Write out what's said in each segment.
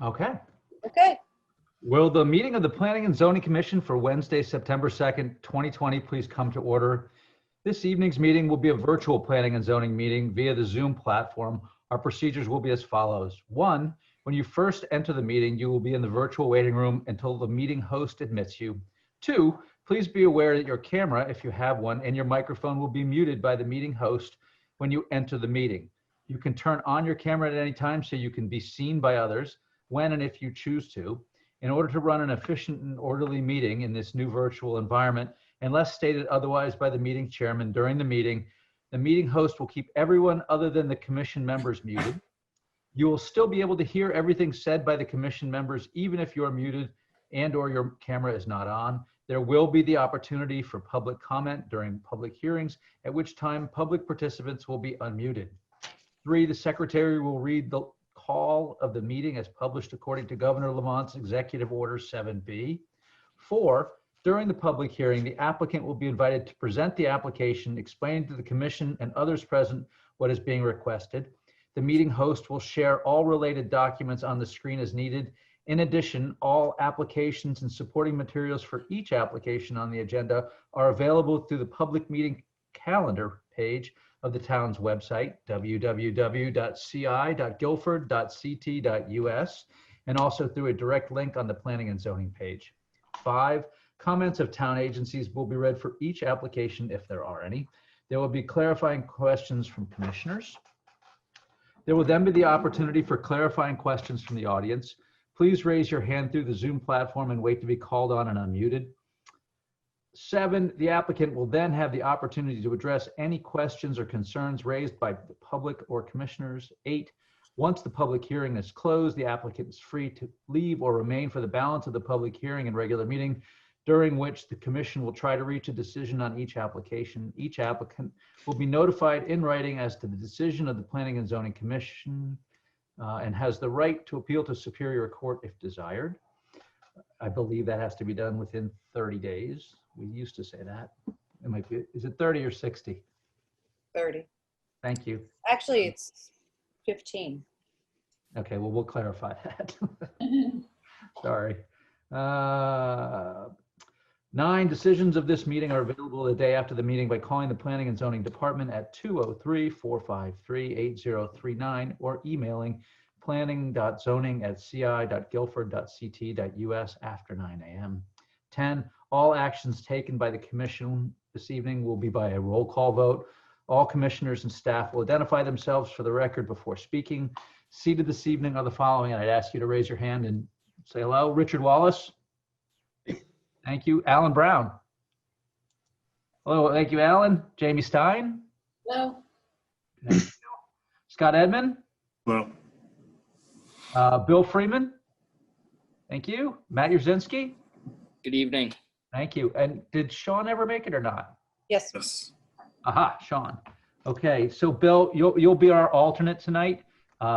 Okay. Okay. Will the meeting of the Planning and Zoning Commission for Wednesday, September 2nd, 2020, please come to order? This evening's meeting will be a virtual Planning and Zoning meeting via the Zoom platform. Our procedures will be as follows. 1, when you first enter the meeting, you will be in the virtual waiting room until the meeting host admits you. 2, please be aware that your camera, if you have one, and your microphone will be muted by the meeting host when you enter the meeting. You can turn on your camera at any time so you can be seen by others when and if you choose to. In order to run an efficient and orderly meeting in this new virtual environment, unless stated otherwise by the meeting chairman during the meeting host will keep everyone other than the commission members muted. You will still be able to hear everything said by the commission members, even if you're muted and or your camera is not on. There will be the opportunity for public comment during public hearings, at which time public participants will be unmuted. 3, the secretary will read the call of the meeting as published according to Governor Lamont's Executive Order 7B. 4, during the public hearing, the applicant will be invited to present the application, explain to the commission and others present what is being requested. The meeting host will share all related documents on the screen as needed. In addition, all applications and supporting materials for each application on the agenda are available through the public meeting calendar page of the town's website, www.ci.guilford.ct.us, and also through a direct link on the Planning and Zoning page. 5, comments of town agencies will be read for each application if there are any. There will be clarifying questions from commissioners. There will then be the opportunity for clarifying questions from the audience. Please raise your hand through the Zoom platform and wait to be called on and unmuted. 7, the applicant will then have the opportunity to address any questions or concerns raised by the public or commissioners. 8, once the public hearing is closed, the applicant is free to leave or remain for the balance of the public hearing and regular meeting, during which the commission will try to reach a decision on each application. Each applicant will be notified in writing as to the decision of the Planning and Zoning Commission and has the right to appeal to Superior Court if desired. I believe that has to be done within 30 days. We used to say that. It might be, is it 30 or 60? 30. Thank you. Actually, it's 15. Okay, well, we'll clarify that. Sorry. 9, decisions of this meeting are available the day after the meeting by calling the Planning and Zoning Department at 203-453-8039 or emailing planning.zoning@ci.guilford.ct.us after 9 a.m. 10, all actions taken by the commission this evening will be by a roll call vote. All commissioners and staff will identify themselves for the record before speaking. Seated this evening are the following, and I'd ask you to raise your hand and say hello. Richard Wallace. Thank you. Alan Brown. Hello, thank you, Alan. Jamie Stein. Hello. Thank you. Scott Edmond. Hello. Bill Freeman. Thank you. Matt Yurzinski. Good evening. Thank you. And did Sean ever make it or not? Yes. Yes. Aha, Sean. Okay, so Bill, you'll be our alternate tonight,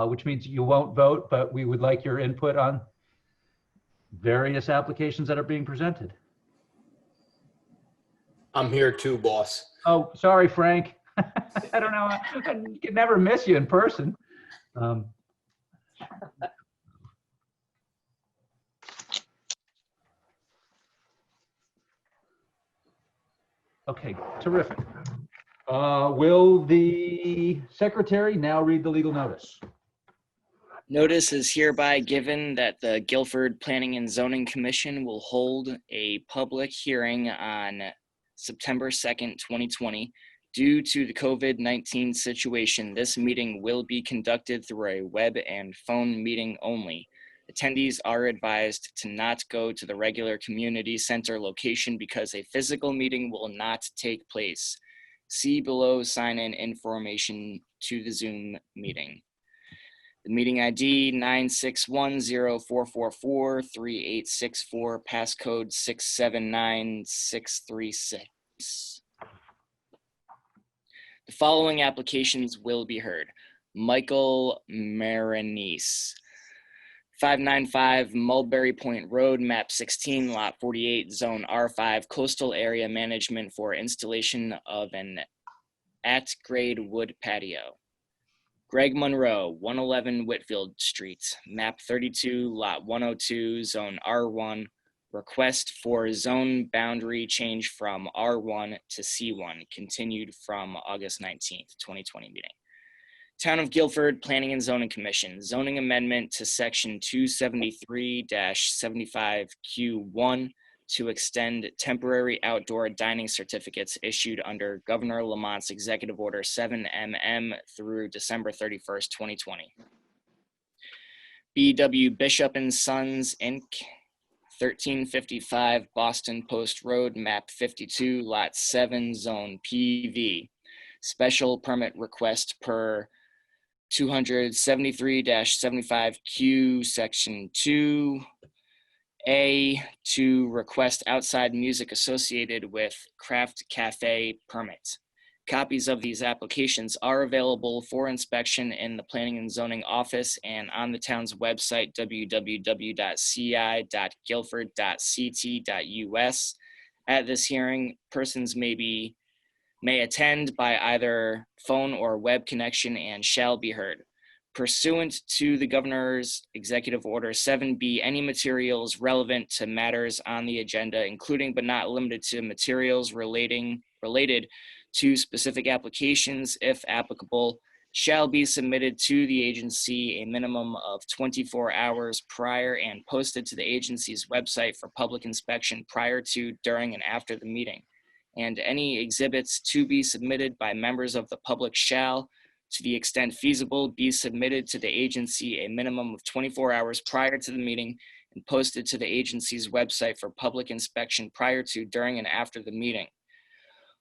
which means you won't vote, but we would like your input on various applications that are being presented. I'm here too, boss. Oh, sorry, Frank. I don't know. I can never miss you in person. Okay, terrific. Will the secretary now read the legal notice? Notice is hereby given that the Guilford Planning and Zoning Commission will hold a public hearing on September 2nd, 2020. Due to the COVID-19 situation, this meeting will be conducted through a web and phone meeting only. Attendees are advised to not go to the regular community center location because a physical meeting will not take place. See below sign-in information to the Zoom meeting. The meeting ID 96104443864, passcode 679636. The following applications will be heard. Michael Marinese, 595 Mulberry Point Road, map 16, lot 48, zone R5, coastal area management for installation of an at-grade wood patio. Greg Monroe, 111 Whitfield Street, map 32, lot 102, zone R1. Request for zone boundary change from R1 to C1, continued from August 19th, 2020 meeting. Town of Guilford Planning and Zoning Commission, zoning amendment to section 273-75Q1 to extend temporary outdoor dining certificates issued under Governor Lamont's Executive Order 7MM through December 31st, 2020. B.W. Bishop and Sons, Inc., 1355 Boston Post Road, map 52, lot 7, zone PV. Special permit request per 273-75Q, section 2A, to request outside music associated with craft cafe permit. Copies of these applications are available for inspection in the Planning and Zoning Office and on the town's website, www.ci.guilford.ct.us. At this hearing, persons may attend by either phone or web connection and shall be heard. Pursuant to the Governor's Executive Order 7B, any materials relevant to matters on the agenda, including but not limited to materials related to specific applications, if applicable, shall be submitted to the agency a minimum of 24 hours prior and posted to the agency's website for public inspection prior to, during, and after the meeting. And any exhibits to be submitted by members of the public shall, to the extent feasible, be submitted to the agency a minimum of 24 hours prior to the meeting and posted to the agency's website for public inspection prior to, during, and after the meeting.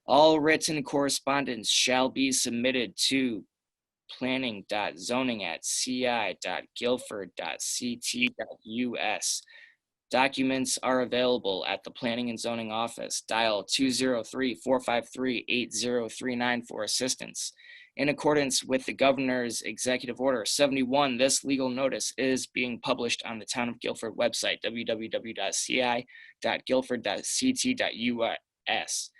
All written correspondence shall be submitted to planning.zoning@ci.guilford.ct.us. Documents are available at the Planning and Zoning Office. Dial 203-453-8039 for assistance. In accordance with the Governor's Executive Order 71, this legal notice is being published on the Town of Guilford website, www.ci.guilford.ct.us.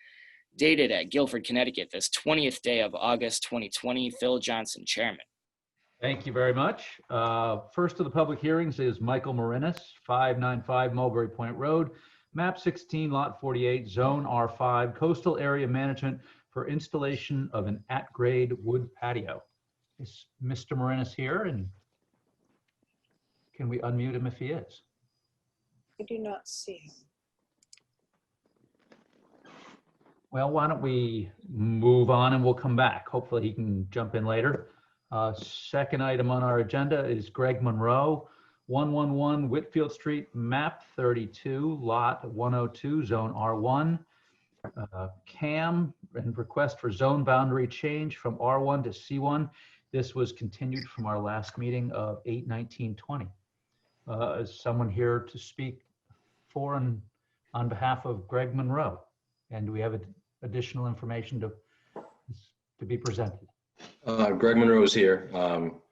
Dated at Guilford, Connecticut, this 20th day of August 2020. Phil Johnson, Chairman. Thank you very much. First of the public hearings is Michael Marinis, 595 Mulberry Point Road, map 16, lot 48, zone R5, coastal area management for installation of an at-grade wood patio. Is Mr. Marinis here, and can we unmute him if he is? I do not see him. Well, why don't we move on and we'll come back. Hopefully he can jump in later. Second item on our agenda is Greg Monroe, 111 Whitfield Street, map 32, lot 102, zone R1. CAM and request for zone boundary change from R1 to C1. This was continued from our last meeting of 8/19/20. Is someone here to speak for and on behalf of Greg Monroe? And do we have additional information to be presented? Greg Monroe is here.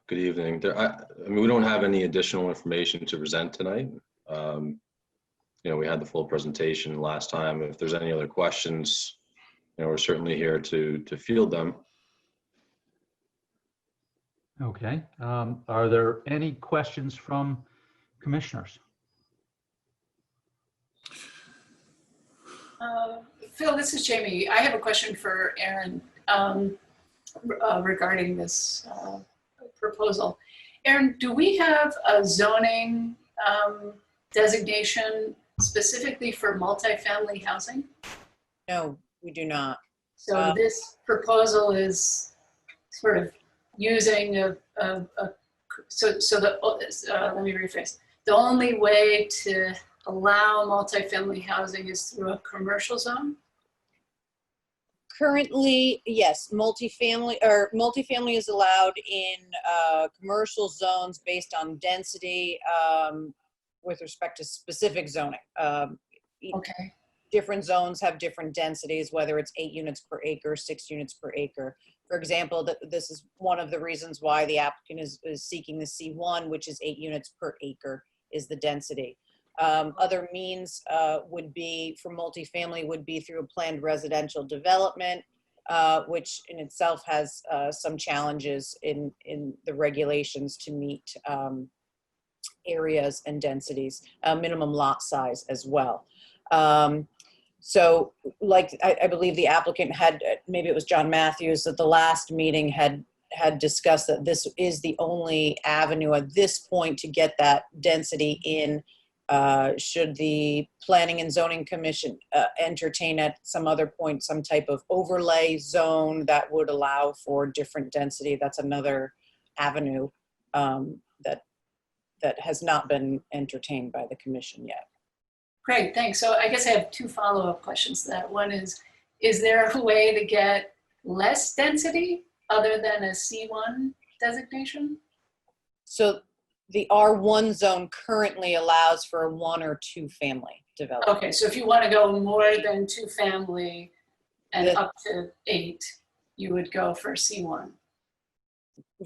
Good evening. I mean, we don't have any additional information to present tonight. We had the full presentation last time. If there's any other questions, we're certainly here to field them. Okay. Are there any questions from commissioners? Phil, this is Jamie. I have a question for Aaron regarding this proposal. Aaron, do we have a zoning designation specifically for multifamily housing? No, we do not. So this proposal is sort of using let me rephrase. The only way to allow multifamily housing is through a commercial zone? Currently, yes, multifamily is allowed in commercial zones based on density with respect to specific zoning. Okay. Different zones have different densities, whether it's 8 units per acre, 6 units per acre. For example, this is one of the reasons why the applicant is seeking the C1, which is 8 units per acre is the density. Other means would be for multifamily would be through a planned residential development which in itself has some challenges in the regulations to meet areas and densities, minimum lot size as well. So like I believe the applicant had, maybe it was John Matthews, at the last meeting had discussed that this is the only avenue at this point to get that density in. Should the Planning and Zoning Commission entertain at some other point some type of overlay zone that would allow for different density? That's another avenue that has not been entertained by the commission yet. Great, thanks. So I guess I have two follow-up questions to that. One is there a way to get less density other than a C1 designation? So the R1 zone currently allows for a 1 or 2 family development. Okay, so if you want to go more than 2 family and The- up to 8, you would go for C1.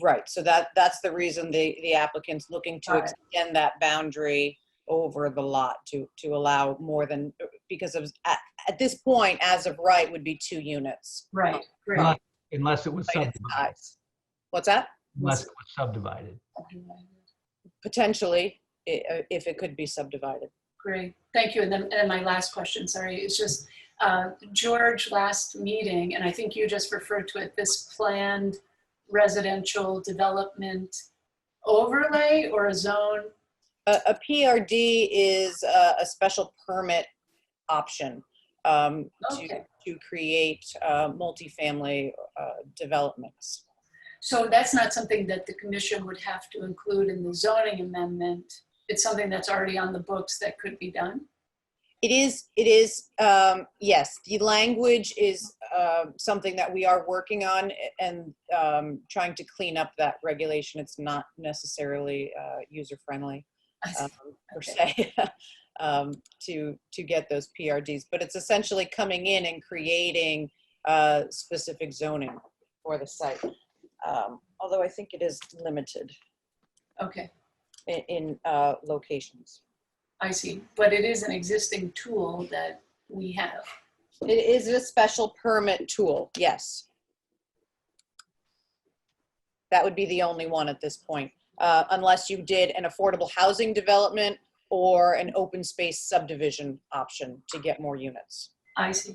Right, so that's the reason the applicant's looking to All right. extend that boundary over the lot to allow more than, because of, at this point, as of right, would be 2 units. Right, great. Unless it was Right, it's subdivided. size. What's that? Unless it was subdivided. Potentially, if it could be subdivided. Great, thank you. And then my last question, sorry, is just George, last meeting, and I think you just referred to it, this planned residential development overlay or a zone? A PRD is a special permit option Okay. to create multifamily developments. So that's not something that the commission would have to include in the zoning amendment. It's something that's already on the books that could be done? It is, yes, the language is something that we are working on and trying to clean up that regulation. It's not necessarily user-friendly per se to get those PRDs, but it's essentially coming in and creating specific zoning for the site. Although I think it is limited Okay, in locations. I see. But it is an existing tool that we have. It is a special permit tool, yes. That would be the only one at this point, unless you did an affordable housing development or an open space subdivision option to get more units. I see.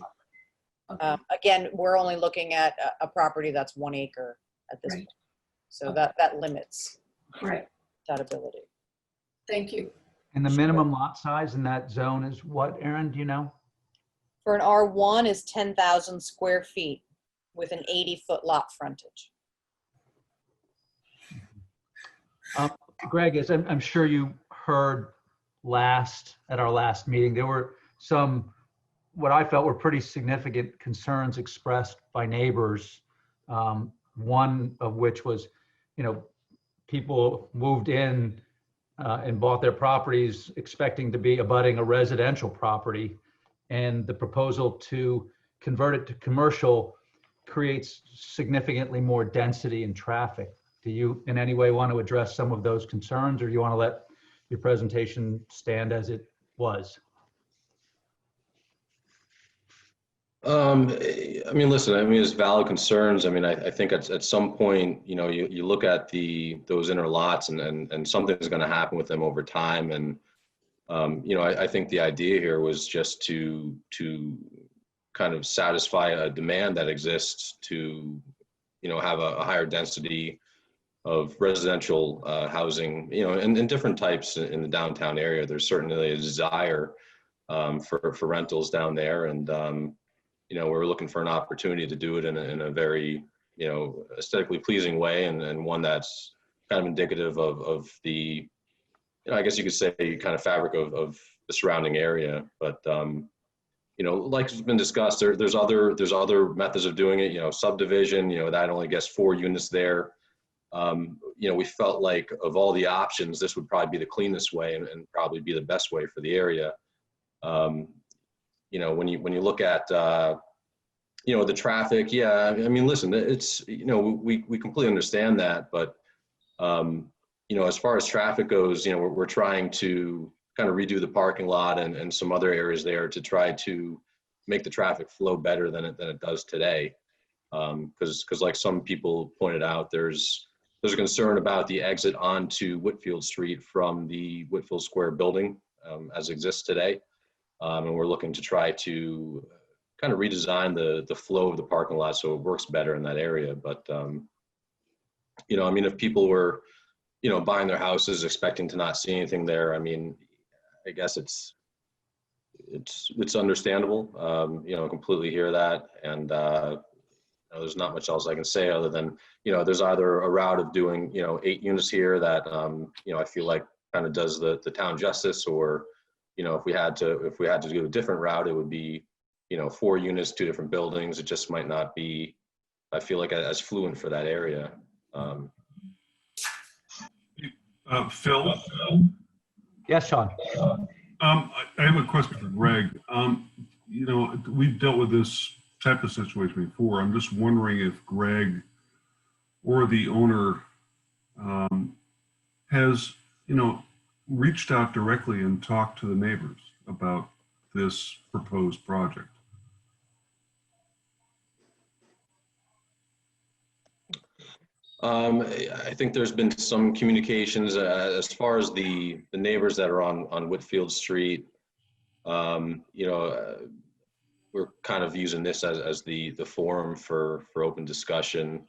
Okay. Again, we're only looking at a property that's 1 acre at this Right. point. So Okay. that limits Right. that ability. Thank you. And the minimum lot size in that zone is what, Aaron, do you know? For an R1 is 10,000 square feet with an 80-foot lot frontage. Greg, as I'm sure you heard at our last meeting, there were some, what I felt were pretty significant concerns expressed by neighbors. One of which was, people moved in and bought their properties expecting to be abutting a residential property. And the proposal to convert it to commercial creates significantly more density and traffic. Do you in any way want to address some of those concerns, or do you want to let your presentation stand as it was? Listen, it's valid concerns. I think at some point, you look at those inner lots and something's going to happen with them over time. And, I think the idea here was just to kind of satisfy a demand that exists to, have a higher density of residential housing, and different types in the downtown area. There's certainly a desire for rentals down there. And, we're looking for an opportunity to do it in a very, aesthetically pleasing way, and one that's kind of indicative of the, I guess you could say, kind of fabric of the surrounding area. But, like has been discussed, there's other methods of doing it, subdivision, that only gets 4 units there. We felt like of all the options, this would probably be the cleanest way and probably be the best way for the area. When you look at, the traffic, yeah, listen, it's, we completely understand that, but, as far as traffic goes, we're trying to kind of redo the parking lot and some other areas there to try to make the traffic flow better than it does today. Because like some people pointed out, there's a concern about the exit onto Whitfield Street from the Whitfield Square building as exists today. And we're looking to try to kind of redesign the flow of the parking lot so it works better in that area. But, you know, I mean, if people were, you know, buying their houses expecting to not see anything there, I mean, I guess it's understandable. You know, I completely hear that. And, you know, there's not much else I can say other than, you know, there's either a route of doing, you know, 8 units here that, you know, I feel like kind of does the town justice, or, you know, if we had to do a different route, it would be, you know, 4 units, 2 different buildings. It just might not be, I feel like, as fluent for that area. Phil? Yes, Sean. I have a question for Greg. You know, we've dealt with this type of situation before. I'm just wondering if Greg or the owner has, you know, reached out directly and talked to the neighbors about this proposed project. I think there's been some communications as far as the neighbors that are on Whitfield Street. You know, we're kind of using this as the forum for open discussion.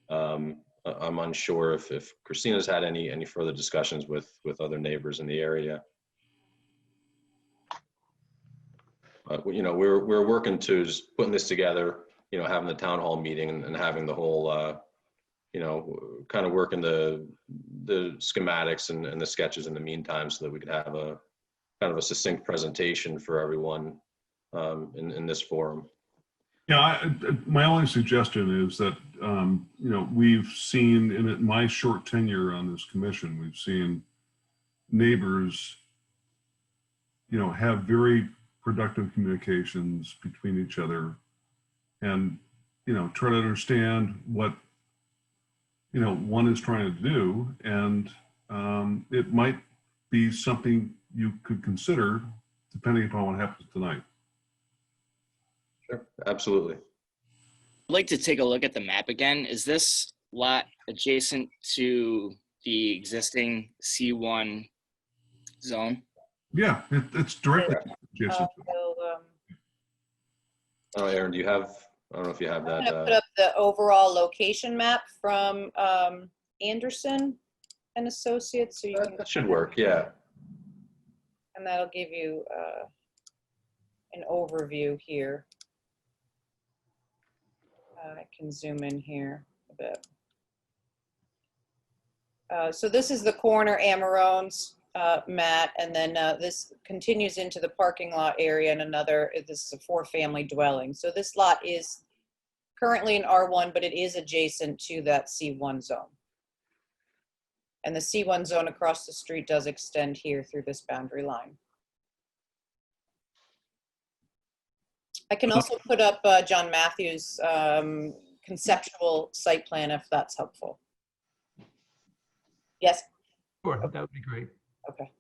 I'm unsure if Christina's had any further discussions with other neighbors in the area. You know, we're working to just putting this together, you know, having the town hall meeting and having the whole, you know, kind of working the schematics and the sketches in the meantime, so that we could have a kind of a succinct presentation for everyone in this forum. Yeah, my only suggestion is that, you know, we've seen in my short tenure on this commission, we've seen neighbors, you know, have very productive communications between each other and, you know, try to understand what, you know, one is trying to do. And it might be something you could consider depending upon what happens tonight. Sure, absolutely. I'd like to take a look at the map again. Is this lot adjacent to the existing C1 zone? Yeah, it's directly adjacent. Oh, Aaron, do you have, I don't know if you have I'm that. gonna put up the overall location map from Anderson and Associates, so you can. That should work, yeah. And that'll give you an overview here. I can zoom in here a bit. So this is the corner Amarones, Matt, and then this continues into the parking lot area and another, this is a 4-family dwelling. So this lot is currently in R1, but it is adjacent to that C1 zone. And the C1 zone across the street does extend here through this boundary line. I can also put up John Matthews' conceptual site plan if that's helpful. Yes? Sure, that would be great. Okay.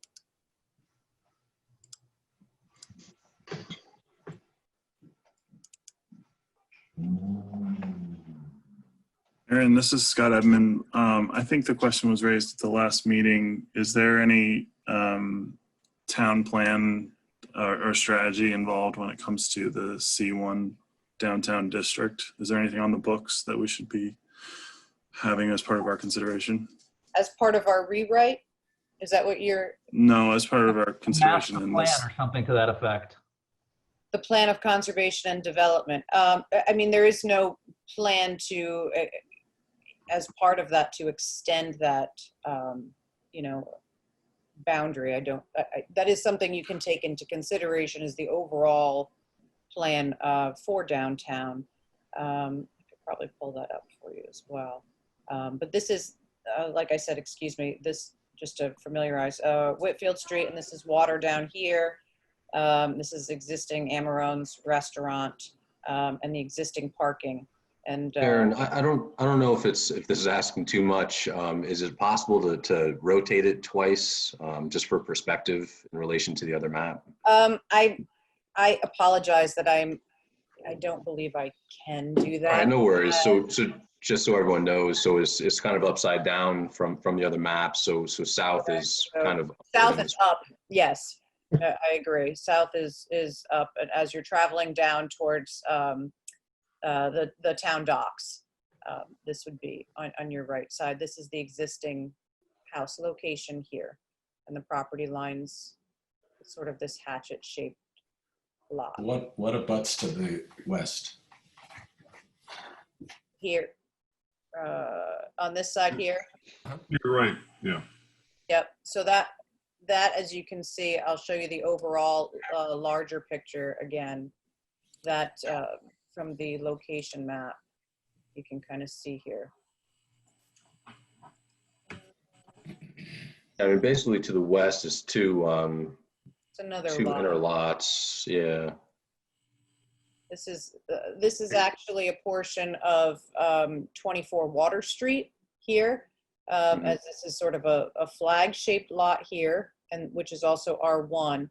Aaron, this is Scott Edmond. I think the question was raised at the last meeting. Is there any town plan or strategy involved when it comes to the C1 downtown district? Is there anything on the books that we should be having as part of our consideration? As part of our rewrite? Is that what you're? No, as part of our consideration Master in plan this. or something to that effect. The plan of conservation and development. I mean, there is no plan to, as part of that, to extend that, you know, boundary. That is something you can take into consideration as the overall plan for downtown. I could probably pull that up for you as well. But this is, like I said, excuse me, this, just to familiarize, Whitfield Street, and this is water down here. This is existing Amarone's restaurant and the existing parking. And Aaron, I don't know if this is asking too much. Is it possible to rotate it twice, just for perspective in relation to the other map? I apologize that I'm I don't believe I can do All that. right, no worries. So just so everyone knows, so it's kind of upside down from the other maps. So south is kind of South is up, yes, I agree. South is up, and as you're traveling down towards the town docks, this would be on your right side. This is the existing house location here, and the property lines, sort of this hatchet-shaped lot. What abuts to the west? Here, on this side here. You're right, yeah. Yep, so that, as you can see, I'll show you the overall larger picture again, that from the location map, you can kind of see here. I mean, basically to the west is two It's another two lot. inner lots. Yeah. This is actually a portion of 24 Water Street here, as this is sort of a flag-shaped lot here, and which is also R1.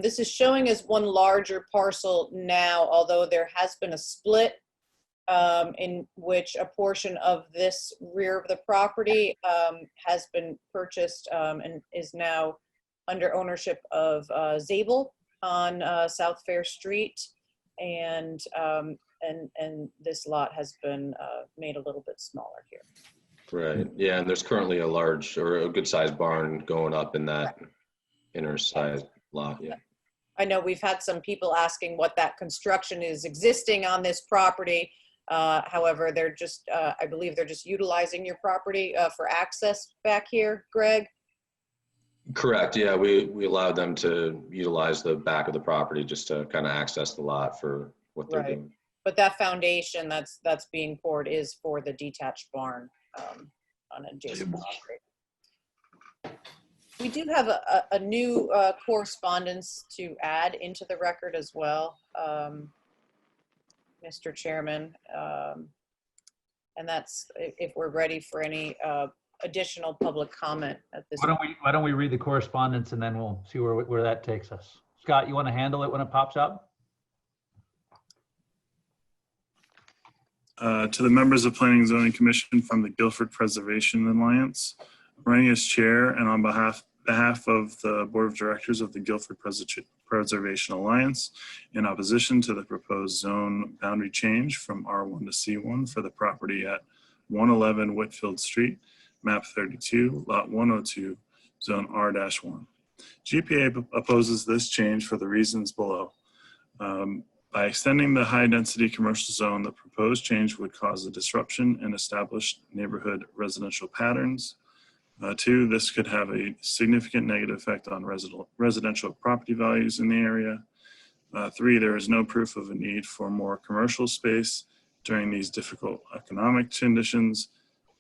This is showing as one larger parcel now, although there has been a split in which a portion of this rear of the property has been purchased and is now under ownership of Zabel on South Fair Street. And this lot has been made a little bit smaller here. Right. Yeah, and there's currently a large or a good sized barn going up in that inner side lot. Yeah. I know we've had some people asking what that construction is existing on this property. However, they're just, I believe they're just utilizing your property for access back here, Greg? Correct. Yeah, we allowed them to utilize the back of the property just to kind of access the lot for what they're doing. But that foundation that's being poured is for the detached barn on adjacent property. We do have a new correspondence to add into the record as well, Mr. Chairman. And that's if we're ready for any additional public comment at this point. Why don't we read the correspondence and then we'll see where that takes us. Scott, you want to handle it when it pops up? To the members of Planning and Zoning Commission from the Guilford Preservation Alliance, running as chair and on behalf of the Board of Directors of the Guilford Preservation Alliance, in opposition to the proposed zone boundary change from R1 to C1 for the property at 111 Whitfield Street, map 32, lot 102, zone R-1. GPA opposes this change for the reasons below. By extending the high-density commercial zone, the proposed change would cause a disruption in established neighborhood residential patterns. 2, this could have a significant negative effect on residential property values in the area. 3, there is no proof of a need for more commercial space during these difficult economic conditions.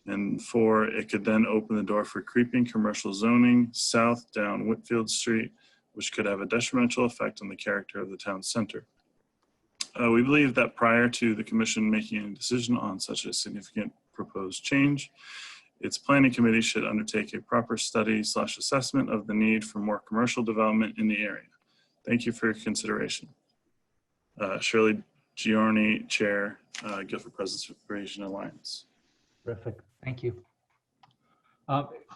And 4, it could then open the door for creeping commercial zoning south down Whitfield Street, which could have a detrimental effect on the character of the town center. We believe that prior to the commission making a decision on such a significant proposed change, its planning committee should undertake a proper study/assessment of the need for more commercial development in the area. Thank you for your consideration. Shirley Giorni, Chair, Guilford Preservation Alliance. Terrific, thank you.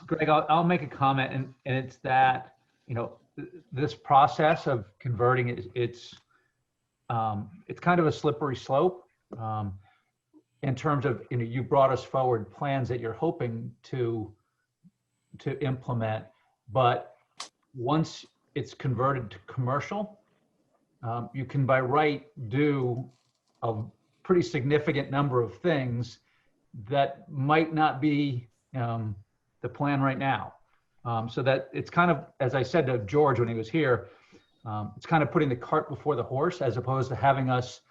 Greg, I'll make a comment, and it's that, you know, this process of converting it's kind of a slippery slope in terms of, you know, you brought us forward plans that you're hoping to implement, but once it's converted to commercial, you can by right do a pretty significant number of things that might not be the plan right now. So that it's kind of, as I said to George when he was here, it's kind of putting the cart before the horse, as opposed to having us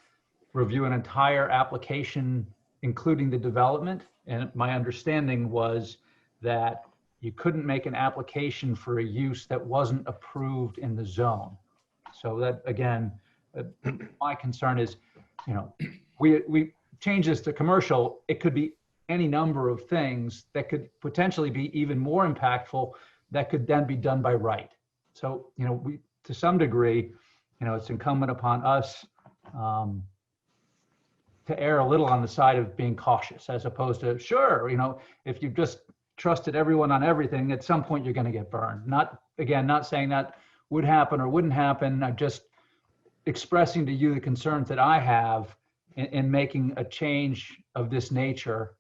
review an entire application, including the development. And my understanding was that you couldn't make an application for a use that wasn't approved in the zone. So that, again, my concern is, you know, we change this to commercial, it could be any number of things that could potentially be even more impactful that could then be done by right. So, you know, to some degree, you know, it's incumbent upon us to err a little on the side of being cautious, as opposed to, sure, if you just trusted everyone on everything, at some point you're going to get burned. Not saying that would happen or wouldn't happen. I'm just expressing to you the concerns that I have in making a change of this nature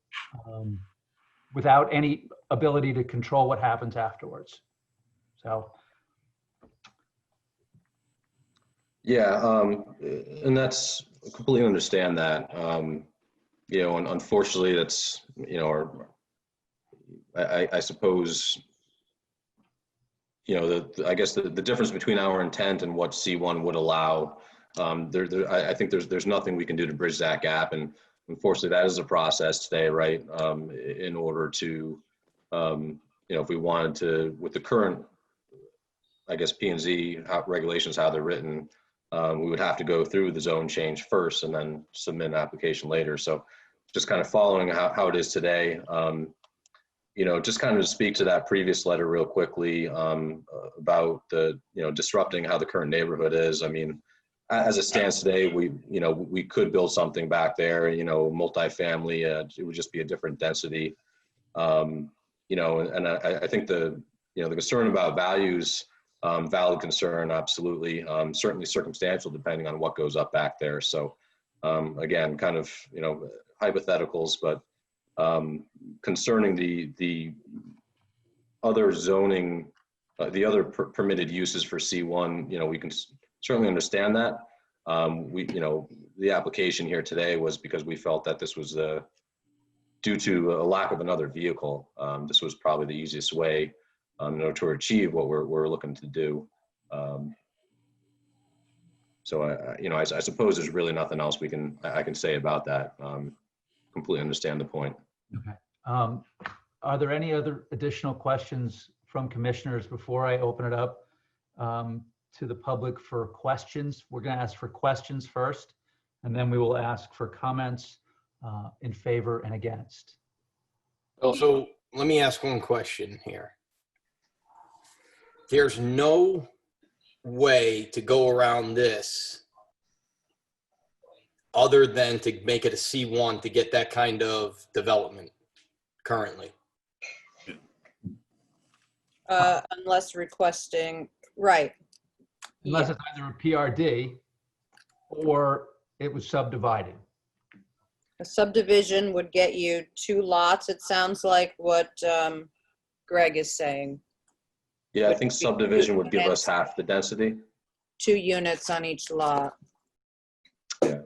without any ability to control what happens afterwards. So. Yeah, and that's I completely understand that. And unfortunately, that's I suppose I guess the difference between our intent and what C1 would allow. I think there's nothing we can do to bridge that gap, and unfortunately, that is a process today, right? In order to, if we wanted to, with the current, I guess P&Z regulations, how they're written. We would have to go through the zone change first and then submit an application later. So just kind of following how it is today, just kind of to speak to that previous letter real quickly about the, disrupting how the current neighborhood is. I mean, as it stands today, we could build something back there, multifamily, it would just be a different density. And I think the concern about values, valid concern, absolutely. Certainly circumstantial, depending on what goes up back there. So again, kind of, hypotheticals, but concerning the other zoning, the other permitted uses for C1, we can certainly understand that. The application here today was because we felt that this was due to a lack of another vehicle. This was probably the easiest way in order to achieve what we're looking to do. So I suppose there's really nothing else I can say about that. Completely understand the point. Okay. Are there any other additional questions from commissioners before I open it up to the public for questions? We're going to ask for questions first, and then we will ask for comments in favor and against. Also, let me ask one question here. There's no way to go around this other than to make it a C1 to get that kind of development currently. Unless requesting, right. Unless it's either a PRD or it was subdivided. A subdivision would get you 2 lots. It sounds like what Greg is saying. Yeah, I think subdivision would give us half the density. 2 units on each lot. Yeah.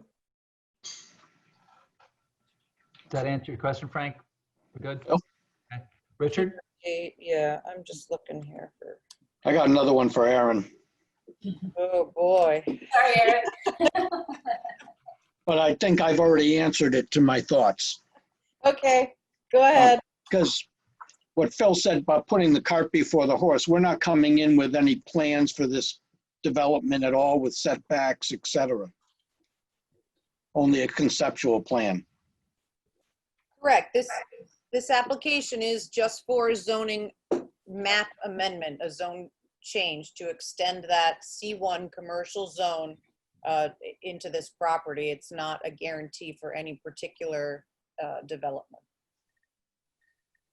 Does that answer your question, Frank? We're good? Yep. Okay. Richard? Yeah, I'm just looking here for. I got another one for Aaron, Oh boy. Sorry, Eric. but I think I've already answered it to my thoughts. Okay, go ahead. Because what Phil said about putting the cart before the horse, we're not coming in with any plans for this development at all with setbacks, et cetera. Only a conceptual plan. Correct. This application is just for a zoning map amendment, a zone change to extend that C1 commercial zone into this property. It's not a guarantee for any particular development.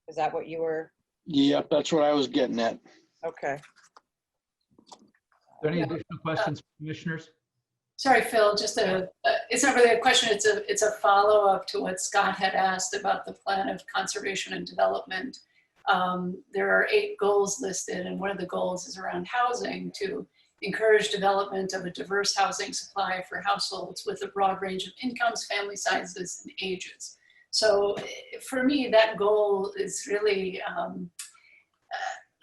Is that what you were? Yep, that's what I was getting at. Okay. Are there any additional questions, commissioners? Sorry, Phil, just it's not really a question, it's a follow-up to what Scott had asked about the plan of conservation and development. There are 8 goals listed, and one of the goals is around housing, to encourage development of a diverse housing supply for households with a broad range of incomes, family sizes, and ages. So for me, that goal is really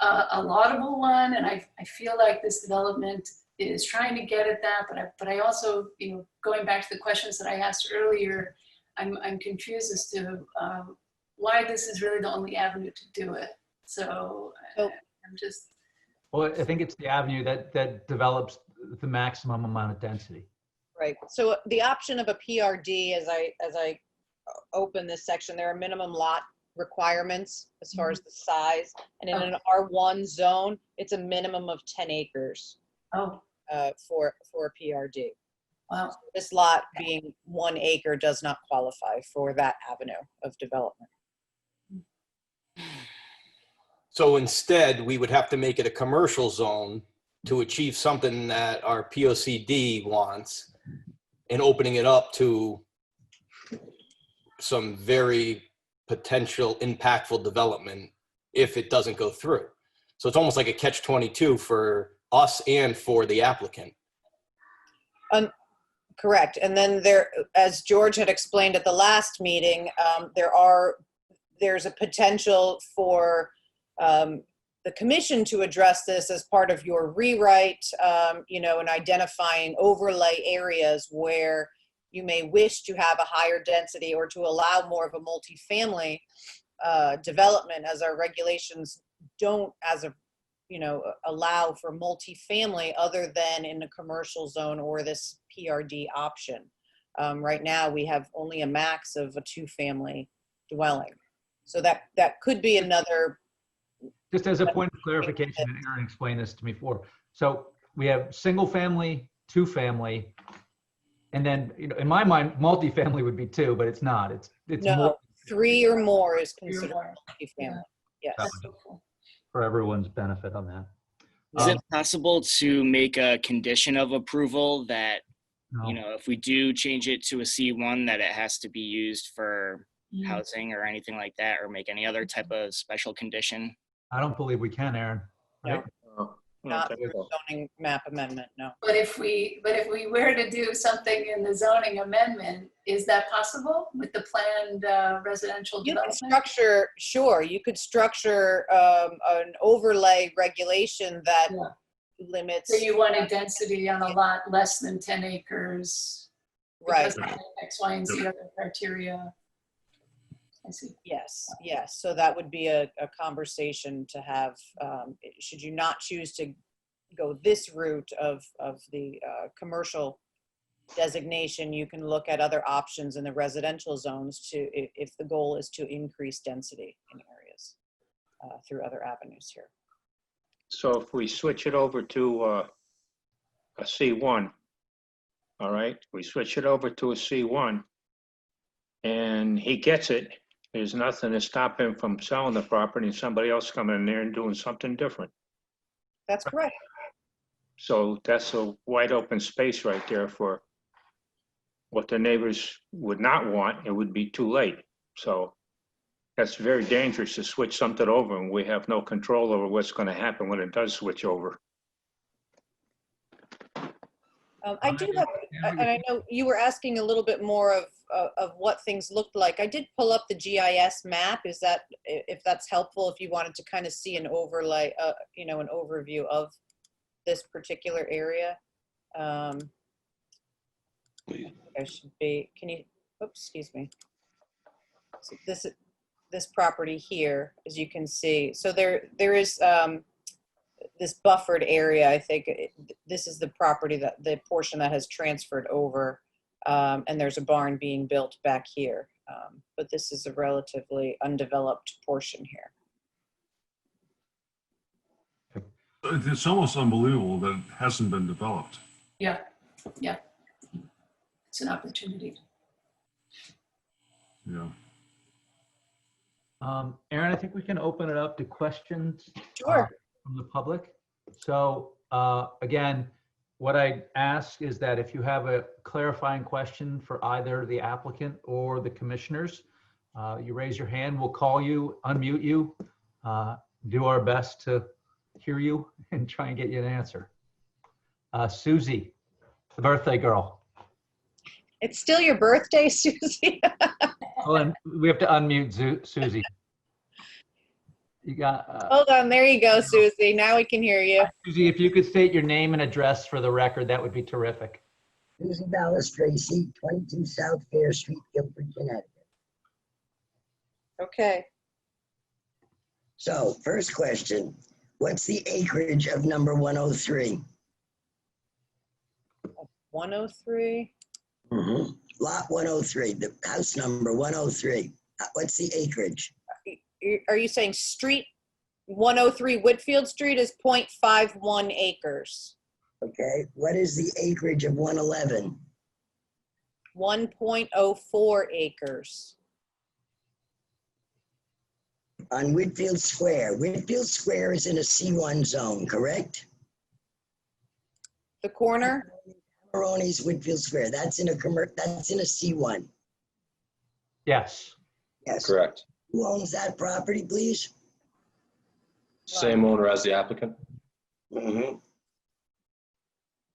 a laudable one, and I feel like this development is trying to get at that, but I also, going back to the questions that I asked earlier, I'm confused as to why this is really the only avenue to do it. So I'm just. Well, I think it's the avenue that develops the maximum amount of density. Right. So the option of a PRD, as I open this section, there are minimum lot requirements as far as the size, and in an R1 zone, it's a minimum of 10 acres. Oh. For a PRD. Wow. This lot being 1 acre does not qualify for that avenue of development. So instead, we would have to make it a commercial zone to achieve something that our POCD wants, and opening it up to some very potential impactful development if it doesn't go through. So it's almost like a catch-22 for us and for the applicant. Correct. And then as George had explained at the last meeting, there's a potential for the commission to address this as part of your rewrite, and identifying overlay areas where you may wish to have a higher density or to allow more of a multifamily development, as our regulations don't allow for multifamily other than in the commercial zone or this PRD option. Right now, we have only a max of a 2-family dwelling. So that could be another. Just as a point of clarification, and Aaron explained this to me before. So we have single family, 2-family, and then, in my mind, multifamily would be 2, but it's not. It's No, more 3 or more is considered more. multifamily. Yes. That's so cool. for everyone's benefit on that. Is it possible to make a condition of approval that, No. if we do change it to a C1, that it has to be used for housing or anything like that, or make any other type of special condition? I don't believe we can, Aaron. Right? Not through zoning map amendment, no. But if we were to do something in the zoning amendment, is that possible with the planned residential You could development? you could structure an overlay regulation that limits. So you want a density on a lot less than 10 acres? Right. Because of X, Y, and Z other criteria. I see. Yes. So that would be a conversation to have, should you not choose to go this route of the commercial designation, you can look at other options in the residential zones if the goal is to increase density in areas through other avenues here. So if we switch it over to a C1, all right, we switch it over to a C1 and he gets it, there's nothing to stop him from selling the property and somebody else coming in there and doing something different. That's correct. So that's a wide open space right there for what the neighbors would not want. It would be too late. So that's very dangerous to switch something over and we have no control over what's going to happen when it does switch over. I do have, and I know you were asking a little bit more of what things looked like. I did pull up the GIS map. Is that, if that's helpful, if you wanted to kind of see an overlay, an overview of this particular area? I should be, oops, excuse me. So this property here, as you can see, so there is this buffered area. I think this is the property, the portion that has transferred over, and there's a barn being built back here. But this is a relatively undeveloped portion here. It's almost unbelievable that it hasn't been developed. Yeah. It's an opportunity. Yeah. Aaron, I think we can open it up to questions. Sure. From the public. So again, what I ask is that if you have a clarifying question for either the applicant or the commissioners, you raise your hand, we'll call you, unmute you, do our best to hear you and try and get you an answer. Susie, the birthday girl. It's still your birthday, Susie? Well, and we have to unmute Susie. You got. Hold on, there you go, Susie. Now we can hear you. Susie, if you could state your name and address for the record, that would be terrific. Susie Ballas Tracy, 22 South Fair Street, Guilford, Connecticut. Okay. So, first question, what's the acreage of number 103? 103? Mm-hmm. Lot 103, the house number 103. What's the acreage? Are you saying street 103 Whitfield Street is 0.51 acres? Okay, what is the acreage of 111? 1.04 acres. On Whitfield Square. Whitfield Square is in a C1 zone, correct? The corner? Maroney's Whitfield Square. That's in a C1. Yes. Yes. Correct. Who owns that property, please? Same owner as the applicant? Mm-hmm.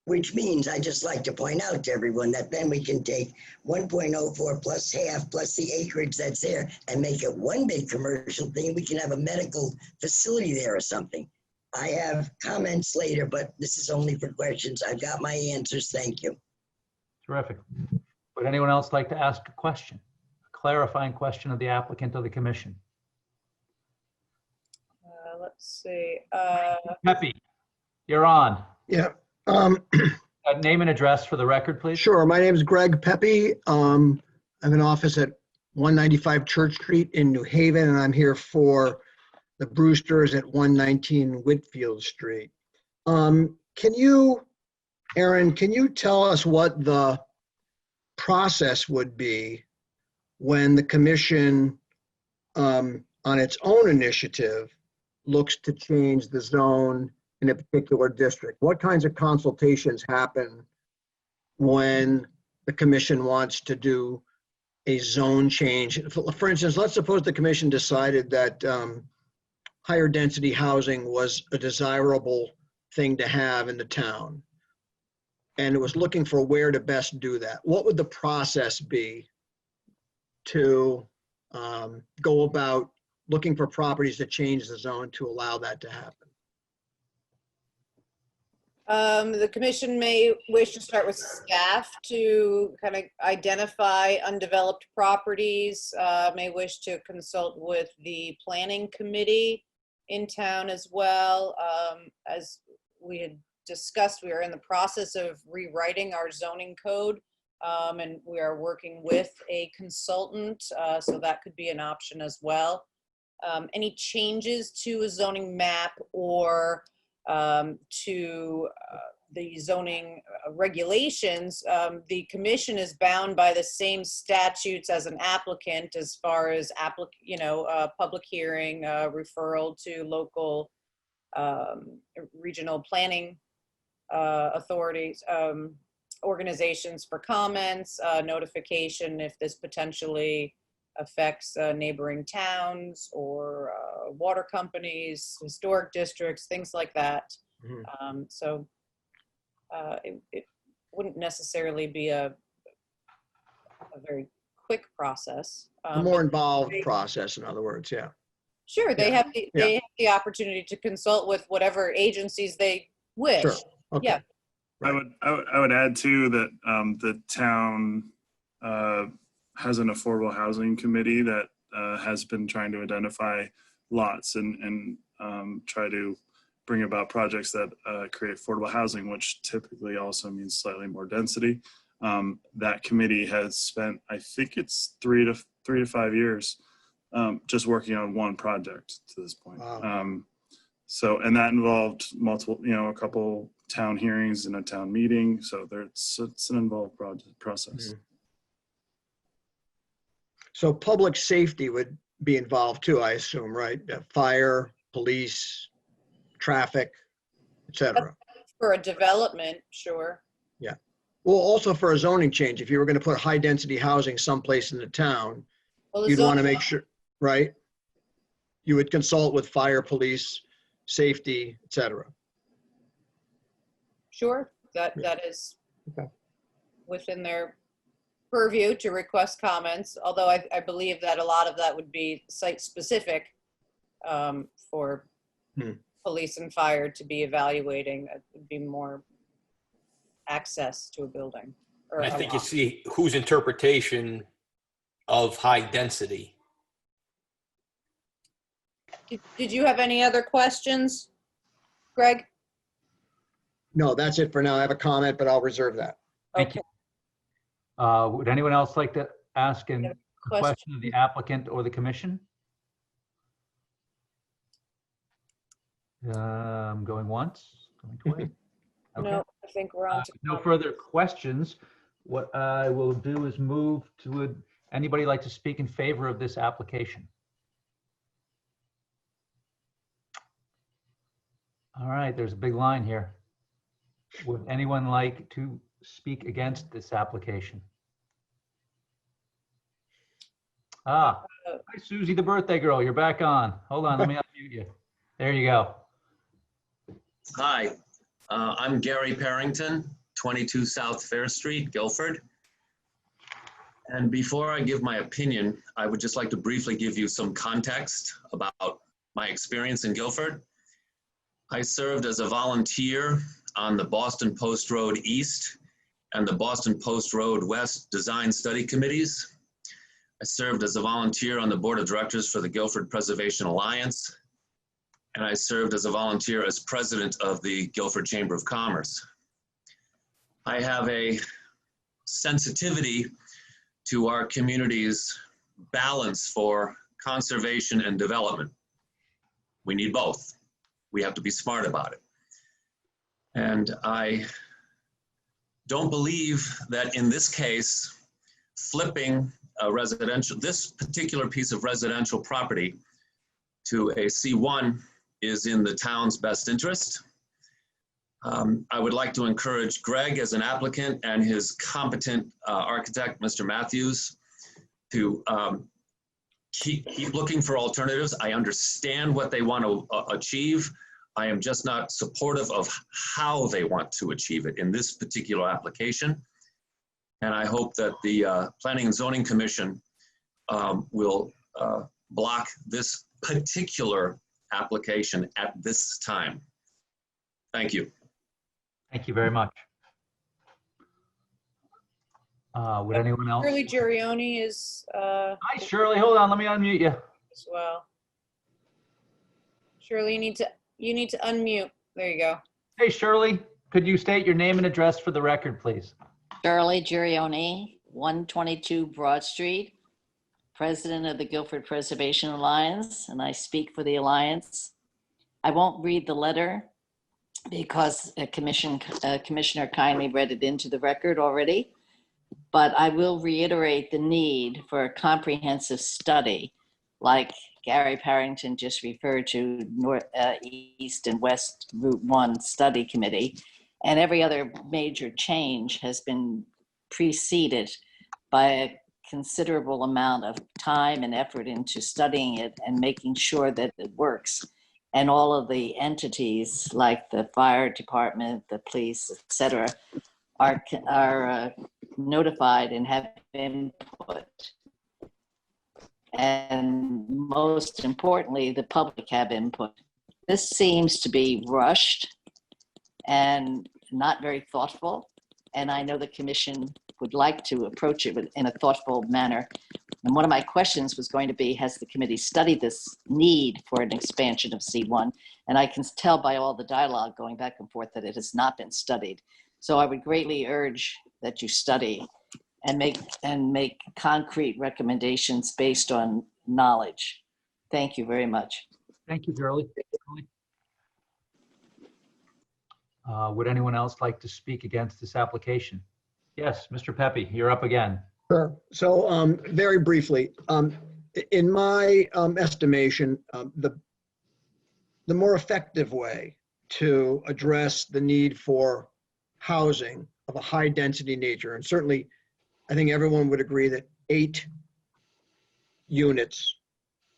Which means I just like to point out to everyone that then we can take 1.04 plus half plus the acreage that's there and make it one big commercial thing. We can have a medical facility there or something. I have comments later, but this is only for questions. I've got my answers. Thank you. Terrific. Would anyone else like to ask a question? A clarifying question of the applicant or the commission? Let's see. Pepe, you're on. Yeah. Name and address for the record, please. Sure. My name is Greg Pepe. I have an office at 195 Church Street in New Haven, and I'm here for the Brewsters at 119 Whitfield Street. Aaron, can you tell us what the process would be when the commission, on its own initiative, looks to change the zone in a particular district? What kinds of consultations happen when the commission wants to do a zone change? For instance, let's suppose the commission decided that higher density housing was a desirable thing to have in the town, and it was looking for where to best do that. What would the process be to go about looking for properties to change the zone to allow that to happen? The commission may wish to start with staff to kind of identify undeveloped properties, may wish to consult with the planning committee in town as well. As we had discussed, we are in the process of rewriting our zoning code, and we are working with a consultant, so that could be an option as well. Any changes to a zoning map or to the zoning regulations, the commission is bound by the same statutes as an applicant as far as public hearing, referral to local regional planning authorities, organizations for comments, notification if this potentially affects neighboring towns or water companies, historic districts, things like that. Mm-hmm. It wouldn't necessarily be a very quick process. A more involved process, in other words, yeah. Sure, they Yeah. have the opportunity to consult with whatever agencies they wish. Sure. Okay. Yeah. I would add too that the town has an affordable housing committee that has been trying to identify lots and try to bring about projects that create affordable housing, which typically also means slightly more density. That committee has spent, I think it's 3 to 5 years just working on one project to this point. Wow. And that involved multiple, a couple town hearings and a town meeting. So it's an involved process. Mm-hmm. So public safety would be involved too, I assume, right? Fire, police, traffic, et cetera. For a development, sure. Yeah. Well, also for a zoning change, if you were going to put high density housing someplace in the town, you'd want to make sure, right? You would consult with fire, police, safety, et cetera. Sure, that is okay. Within their purview to request comments, although I believe that a lot of that would be site specific for police and fire to be evaluating. It would be more access to a building. Or I think you see whose interpretation of high density. Did you have any other questions, Greg? No, that's it for now. I have a comment, but I'll reserve that. Thank you. Would anyone else like to ask a question of the applicant or the commission? I'm going once, going twice. Okay. No, I think we're on to No further questions. What I will do is move to, would anybody like to speak in favor of this application? All right, there's a big line here. Would anyone like to speak against this application? Ah, hi Susie, the birthday girl, you're back on. Hold on, let me unmute you. There you go. Hi, I'm Gary Parrington, 22 South Fair Street, Guilford. And before I give my opinion, I would just like to briefly give you some context about my experience in Guilford. I served as a volunteer on the Boston Post Road East and the Boston Post Road West Design Study Committees. I served as a volunteer on the Board of Directors for the Guilford Preservation Alliance. And I served as a volunteer as president of the Guilford Chamber of Commerce. I have a sensitivity to our community's balance for conservation and development. We need both. We have to be smart about it. And I don't believe that in this case, flipping a residential, this particular piece of residential property to a C1 is in the town's best interest. I would like to encourage Greg as an applicant and his competent architect, Mr. Matthews, to keep looking for alternatives. I understand what they want to achieve. I am just not supportive of how they want to achieve it in this particular application. And I hope that the Planning and Zoning Commission will block this particular application at this time. Thank you. Thank you very much. Would anyone else? Shirley Giurioni is Hi, Shirley. Hold on. Let me unmute you. as well. Shirley, you need to unmute. There you go. Hey, Shirley. Could you state your name and address for the record, please? Shirley Giurioni, 122 Broad Street, president of the Guilford Preservation Alliance, and I speak for the Alliance. I won't read the letter because a commissioner kindly read it into the record already, but I will reiterate the need for a comprehensive study like Gary Parrington just referred to, East and West Route 1 Study Committee, and every other major change has been preceded by a considerable amount of time and effort into studying it and making sure that it works. And all of the entities like the fire department, the police, et cetera, are notified and have input. And most importantly, the public have input. This seems to be rushed and not very thoughtful. And I know the commission would like to approach it in a thoughtful manner. And one of my questions was going to be, has the committee studied this need for an expansion of C1? And I can tell by all the dialogue going back and forth that it has not been studied. So I would greatly urge that you study and make concrete recommendations based on knowledge. Thank you very much. Thank you, Shirley. Would anyone else like to speak against this application? Yes, Mr. Pepe, you're up again. Sure. So very briefly, in my estimation, the more effective way to address the need for housing of a high density nature, and certainly I think everyone would agree that 8 units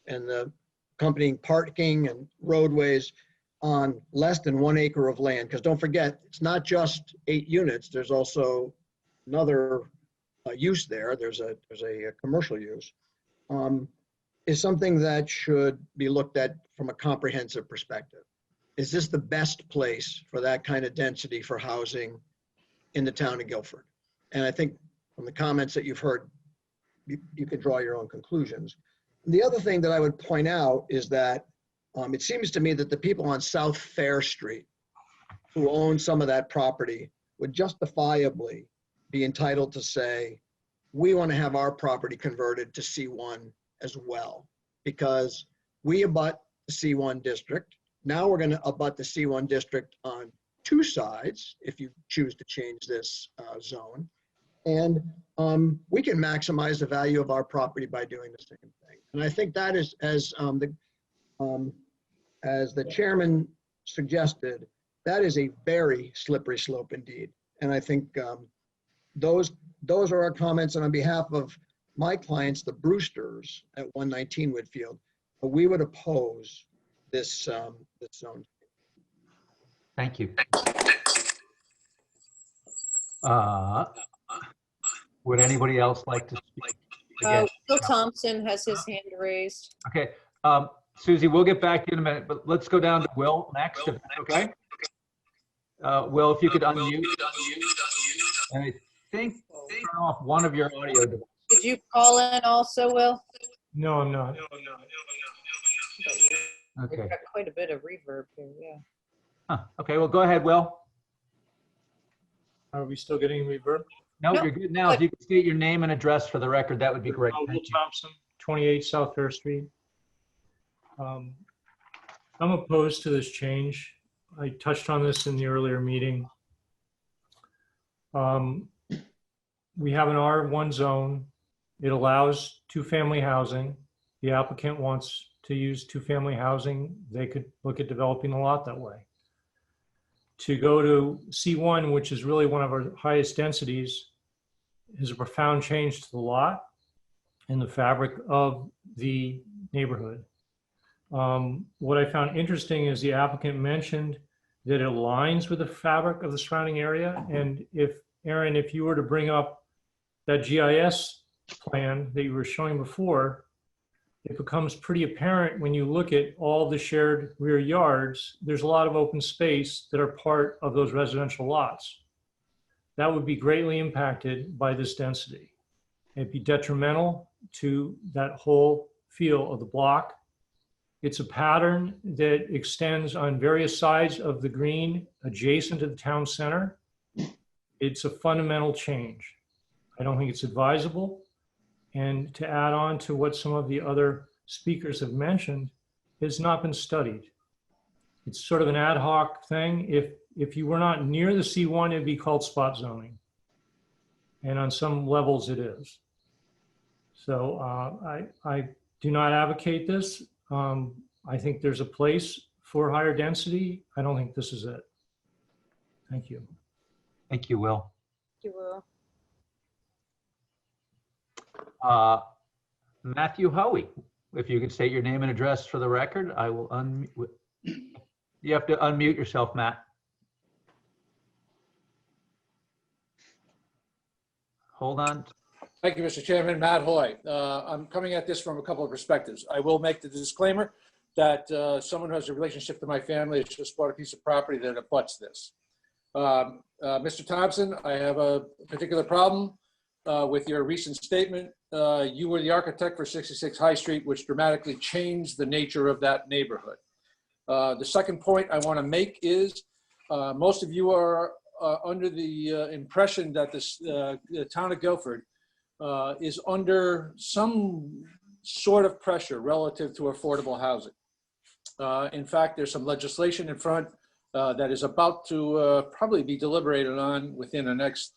and the accompanying parking and roadways on less than 1 acre of land, because don't forget, it's not just 8 units, there's also another use there, there's a commercial use, is something that should be looked at from a comprehensive perspective. Is this the best place for that kind of density for housing in the town of Guilford? And I think from the comments that you've heard, you can draw your own conclusions. The other thing that I would point out is that it seems to me that the people on South Fair Street who own some of that property would justifiably be entitled to say, we want to have our property converted to C1 as well, because we abut the C1 district. Now we're going to abut the C1 district on 2 sides if you choose to change this zone. And we can maximize the value of our property by doing the same thing. And I think that is, as the chairman suggested, that is a very slippery slope indeed. And I think those are our comments. And on behalf of my clients, the Brewsters at 119 Whitfield, we would oppose this zone. Thank you. Would anybody else like to speak? Again? Will Thompson has his hand raised. Okay, Susie, we'll get back to you in a minute, but let's go down to Will next, if that's okay. Will, if you could unmute. And I think turn off one of your audio devices. Did you call in also, Will? No, I'm not. Okay. We've got quite a bit of reverb here, yeah. Huh. Okay, well, go ahead, Will. Are we still getting reverb? No, you're good now. If you could state your name and address for the record, that would be great. Will Thompson, 28 South Fair Street. I'm opposed to this change. I touched on this in the earlier meeting. We have an R1 zone. It allows two-family housing. The applicant wants to use two-family housing. They could look at developing the lot that way. To go to C1, which is really one of our highest densities, is a profound change to the lot and the fabric of the neighborhood. What I found interesting is the applicant mentioned that it aligns with the fabric of the surrounding area. And if, Aaron, if you were to bring up that GIS plan that you were showing before, it becomes pretty apparent when you look at all the shared rear yards, there's a lot of open space that are part of those residential lots. That would be greatly impacted by this density. It'd be detrimental to that whole feel of the block. It's a pattern that extends on various sides of the green adjacent to the town center. It's a fundamental change. I don't think it's advisable. And to add on to what some of the other speakers have mentioned, has not been studied. It's sort of an ad hoc thing. If you were not near the C1, it'd be called spot zoning. And on some levels it is. So I do not advocate this. I think there's a place for higher density. I don't think this is it. Thank you. Thank you, Will. Thank you, Will. Matthew Hoey, if you could state your name and address for the record, I will unmute. You have to unmute yourself, Matt. Hold on. Thank you, Mr. Chairman. Matt Hoy. I'm coming at this from a couple of perspectives. I will make the disclaimer that someone who has a relationship to my family has just bought a piece of property that abuts this. Mr. Thompson, I have a particular problem with your recent statement. You were the architect for 66 High Street, which dramatically changed the nature of that neighborhood. The second point I want to make is most of you are under the impression that the town of Guilford is under some sort of pressure relative to affordable housing. In fact, there's some legislation in front that is about to probably be deliberated on within the next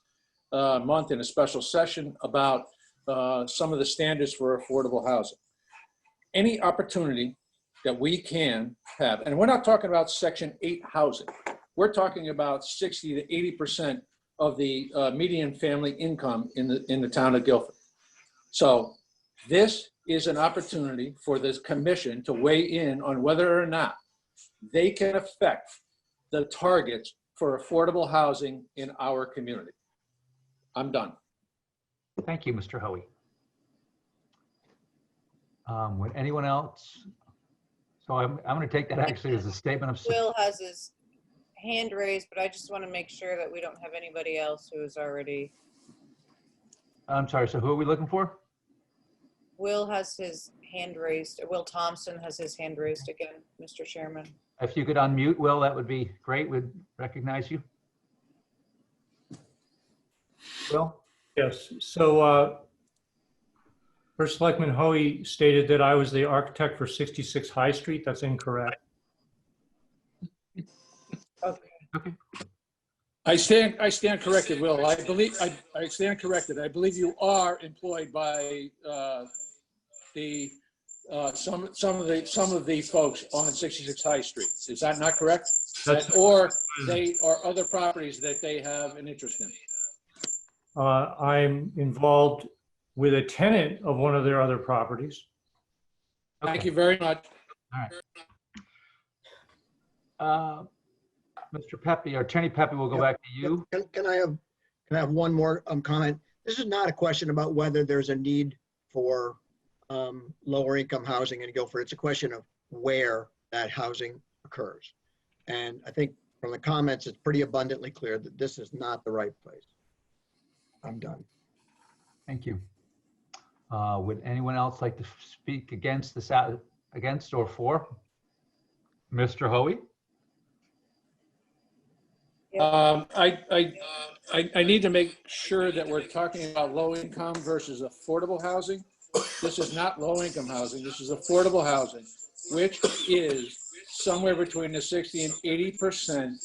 month in a special session about some of the standards for affordable housing. Any opportunity that we can have, and we're not talking about Section 8 housing. We're talking about 60 to 80% of the median family income in the town of Guilford. So this is an opportunity for this commission to weigh in on whether or not they can affect the targets for affordable housing in our community. I'm done. Thank you, Mr. Hoey. Would anyone else? So I'm going to take that actually as a statement of support. Will has his hand raised, but I just want to make sure that we don't have anybody else who is already. I'm sorry, so who are we looking for? Will has his hand raised. Will Thompson has his hand raised again, Mr. Chairman. If you could unmute, Will, that would be great. We'd recognize you. Will? Yes. So First Selectman Hoey stated that I was the architect for 66 High Street. That's incorrect. Okay. Okay. I stand corrected, Will. I stand corrected. I believe you are employed by some of the folks on 66 High Street. Is that not correct? Or other properties that they have an interest in? I'm involved with a tenant of one of their other properties. Thank you very much. All right. Mr. Pepe, or Attorney Pepe, we'll go back to you. Can I have one more comment? This is not a question about whether there's a need for lower income housing in Guilford. It's a question of where that housing occurs. And I think from the comments, it's pretty abundantly clear that this is not the right place. I'm done. Thank you. Would anyone else like to speak against this, against or for? Mr. Hoey? I need to make sure that we're talking about low income versus affordable housing. This is not low income housing. This is affordable housing, which is somewhere between the 60 and 80%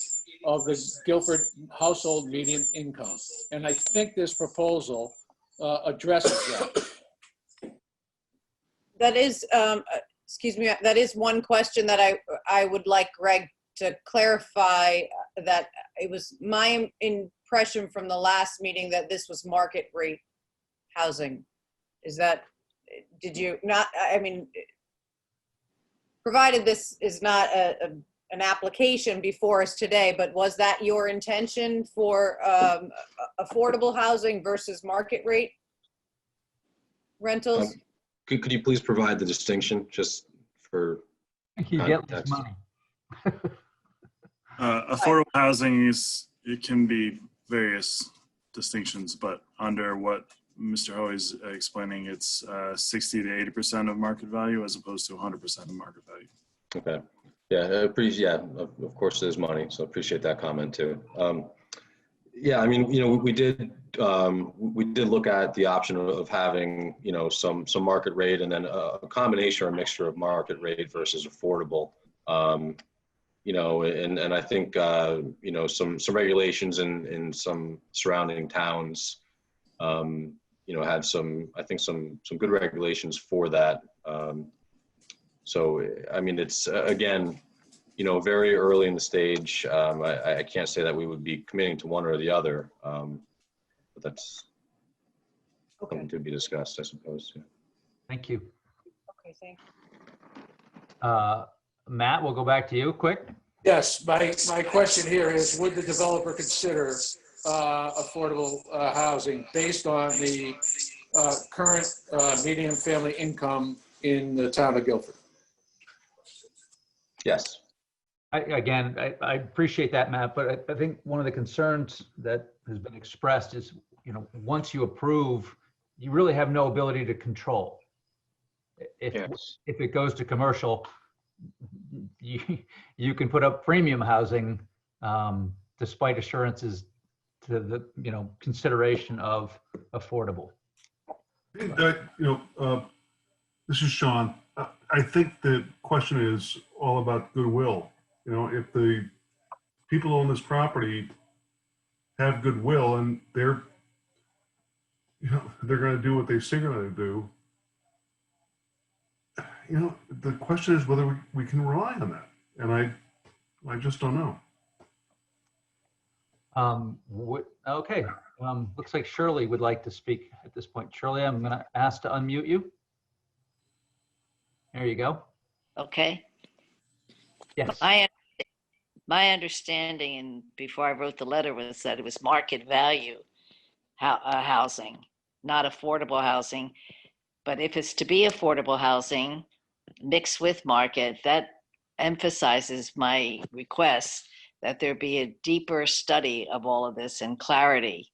of the Guilford household median income. And I think this proposal addresses that. That is, excuse me, that is one question that I would like Greg to clarify, that it was my impression from the last meeting that this was market rate housing. Is that, did you not, I mean, provided this is not an application before us today, but was that your intention for affordable housing versus market rate rentals? Could you please provide the distinction just for You get less money. Affordable housing it can be various distinctions, but under what Mr. Hoey is explaining, it's 60 to 80% of market value as opposed to 100% of market value. Okay. Yeah, of course there's money, so appreciate that comment too. Yeah, I mean, we did look at the option of having, some market rate and then a combination or a mixture of market rate versus affordable. And I think, some regulations in some surrounding towns, had some good regulations for that. So, I mean, it's, again, very early in the stage. I can't say that we would be committing to one or the other, but that's something to be discussed, I suppose. Yeah. Thank you. Okay, thank you. Matt, we'll go back to you quick. Yes, my question here is, would the developer consider affordable housing based on the current median family income in the town of Guilford? Yes. I appreciate that, Matt, but I think one of the concerns that has been expressed is, once you approve, you really have no ability to control. If it goes to commercial, you can put up premium housing despite assurances to the consideration of affordable. This is Sean. I think the question is all about goodwill. If the people on this property have goodwill and they're going to do what they say they're going to do, the question is whether we can rely on that. And I just don't know. Okay. Looks like Shirley would like to speak at this point. Shirley, I'm going to ask to unmute you. There you go. Okay. Yes. My understanding, and before I wrote the letter, was that it was market value housing, not affordable housing. But if it's to be affordable housing mixed with market, that emphasizes my request that there be a deeper study of all of this and clarity.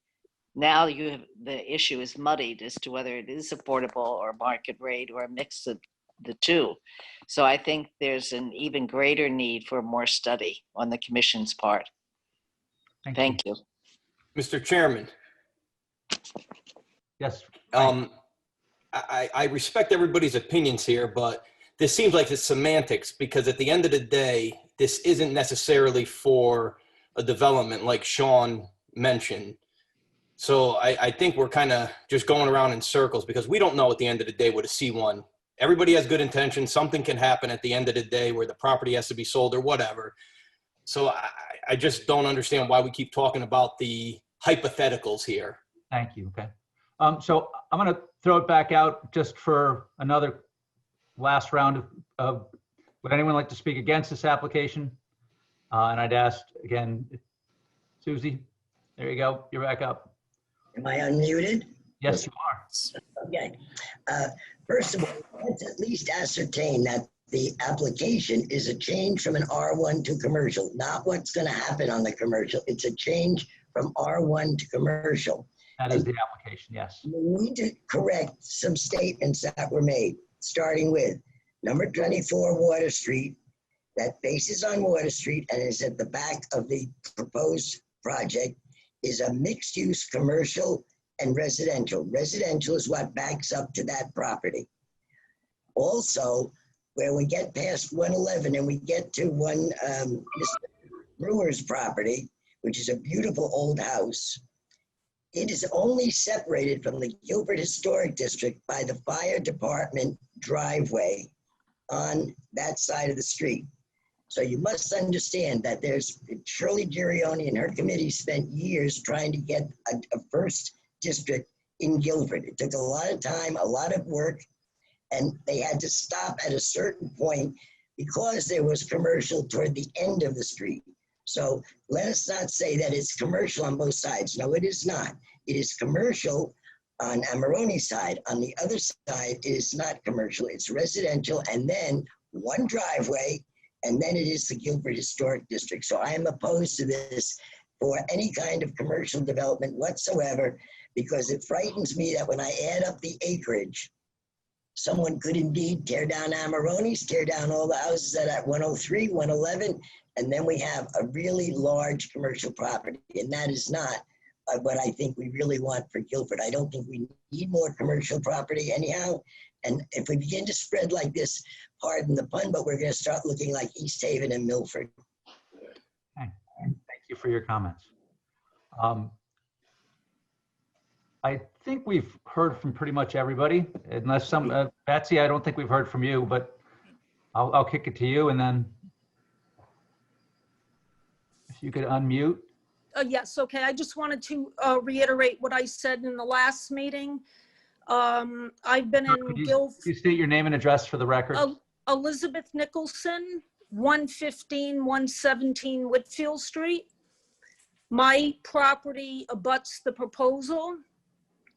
Now the issue is muddied as to whether it is affordable or market rate or a mix of the two. So I think there's an even greater need for more study on the commission's part. Thank you. Mr. Chairman. Yes. I respect everybody's opinions here, but this seems like it's semantics, because at the end of the day, this isn't necessarily for a development like Sean mentioned. So I think we're kind of just going around in circles because we don't know at the end of the day what a C1. Everybody has good intentions. Something can happen at the end of the day where the property has to be sold or whatever. So I just don't understand why we keep talking about the hypotheticals here. Thank you. Okay. So I'm going to throw it back out just for another last round of would anyone like to speak against this application? And I'd ask again, Susie, there you go. You're back up. Am I unmuted? Yes, you are. Okay. First of all, let's at least ascertain that the application is a change from an R1 to commercial, not what's going to happen on the commercial. It's a change from R1 to commercial. That is the application, yes. We need to correct some statements that were made, starting with number 24 Water Street, that faces on Water Street and is at the back of the proposed project, is a mixed-use commercial and residential. Residential is what backs up to that property. Also, where we get past 111 and we get to Mr. Brewer's property, which is a beautiful old house, it is only separated from the Guilford Historic District by the fire department driveway on that side of the street. So you must understand that there's Shirley Girioni and her committee spent years trying to get a first district in Guilford. It took a lot of time, a lot of work, and they had to stop at a certain point because there was commercial toward the end of the street. So let us not say that it's commercial on both sides. No, it is not. It is commercial on Amaroni's side. On the other side, it is not commercial. It's residential, and then one driveway, and then it is the Guilford Historic District. So I am opposed to this for any kind of commercial development whatsoever, because it frightens me that when I add up the acreage, someone could indeed tear down Amaroni's, tear down all the houses that are at 103, 111, and then we have a really large commercial property. And that is not what I think we really want for Guilford. I don't think we need more commercial property anyhow. And if we begin to spread like this, pardon the pun, but we're going to start looking like East Haven and Milford. Okay. Thank you for your comments. I think we've heard from pretty much everybody, unless some, Betsy, I don't think we've heard from you, but I'll kick it to you, and then if you could unmute. Yes, okay. I just wanted to reiterate what I said in the last meeting. I've been in Guilford. Could you state your name and address for the record? Elizabeth Nicholson, 115, 117 Whitfield Street. My property abuts the proposal.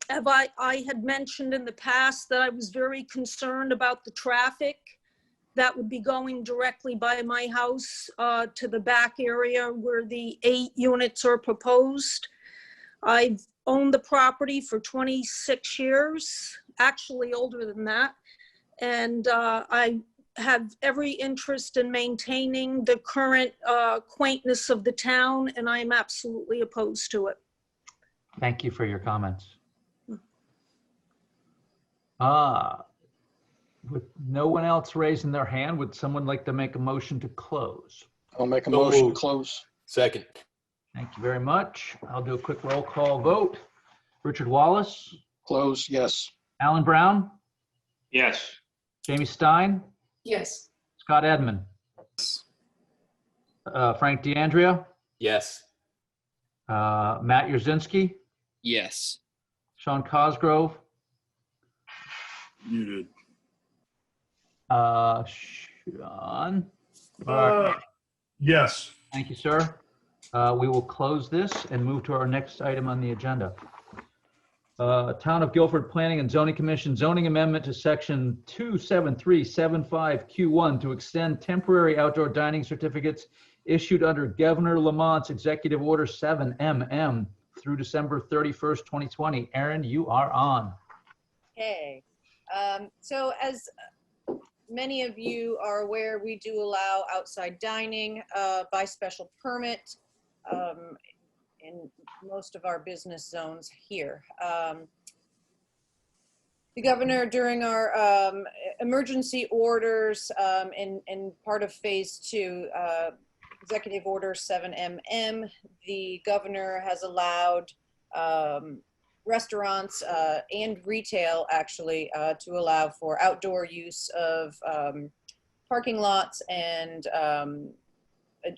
I had mentioned in the past that I was very concerned about the traffic that would be going directly by my house to the back area where the 8 units are proposed. I've owned the property for 26 years, actually older than that. And I have every interest in maintaining the current quaintness of the town, and I am absolutely opposed to it. Thank you for your comments. With no one else raising their hand, would someone like to make a motion to close? I'll make a motion to close. Second. Thank you very much. I'll do a quick roll call vote. Richard Wallace? Close, yes. Alan Brown? Yes. Jamie Stein? Yes. Scott Edmund? Frank DeAndrea? Yes. Matt Yurzinski? Yes. Sean Cosgrove? Muted. Sean? Yes. Thank you, sir. We will close this and move to our next item on the agenda. Town of Guilford Planning and Zoning Commission zoning amendment to section 27375Q1 to extend temporary outdoor dining certificates issued under Governor Lamont's Executive Order 7MM through December 31st, 2020. Erin, you are on. Okay. So as many of you are aware, we do allow outside dining by special permit in most of our business zones here. The governor, during our emergency orders and part of phase 2, Executive Order 7MM, the governor has allowed restaurants and retail actually to allow for outdoor use of parking lots and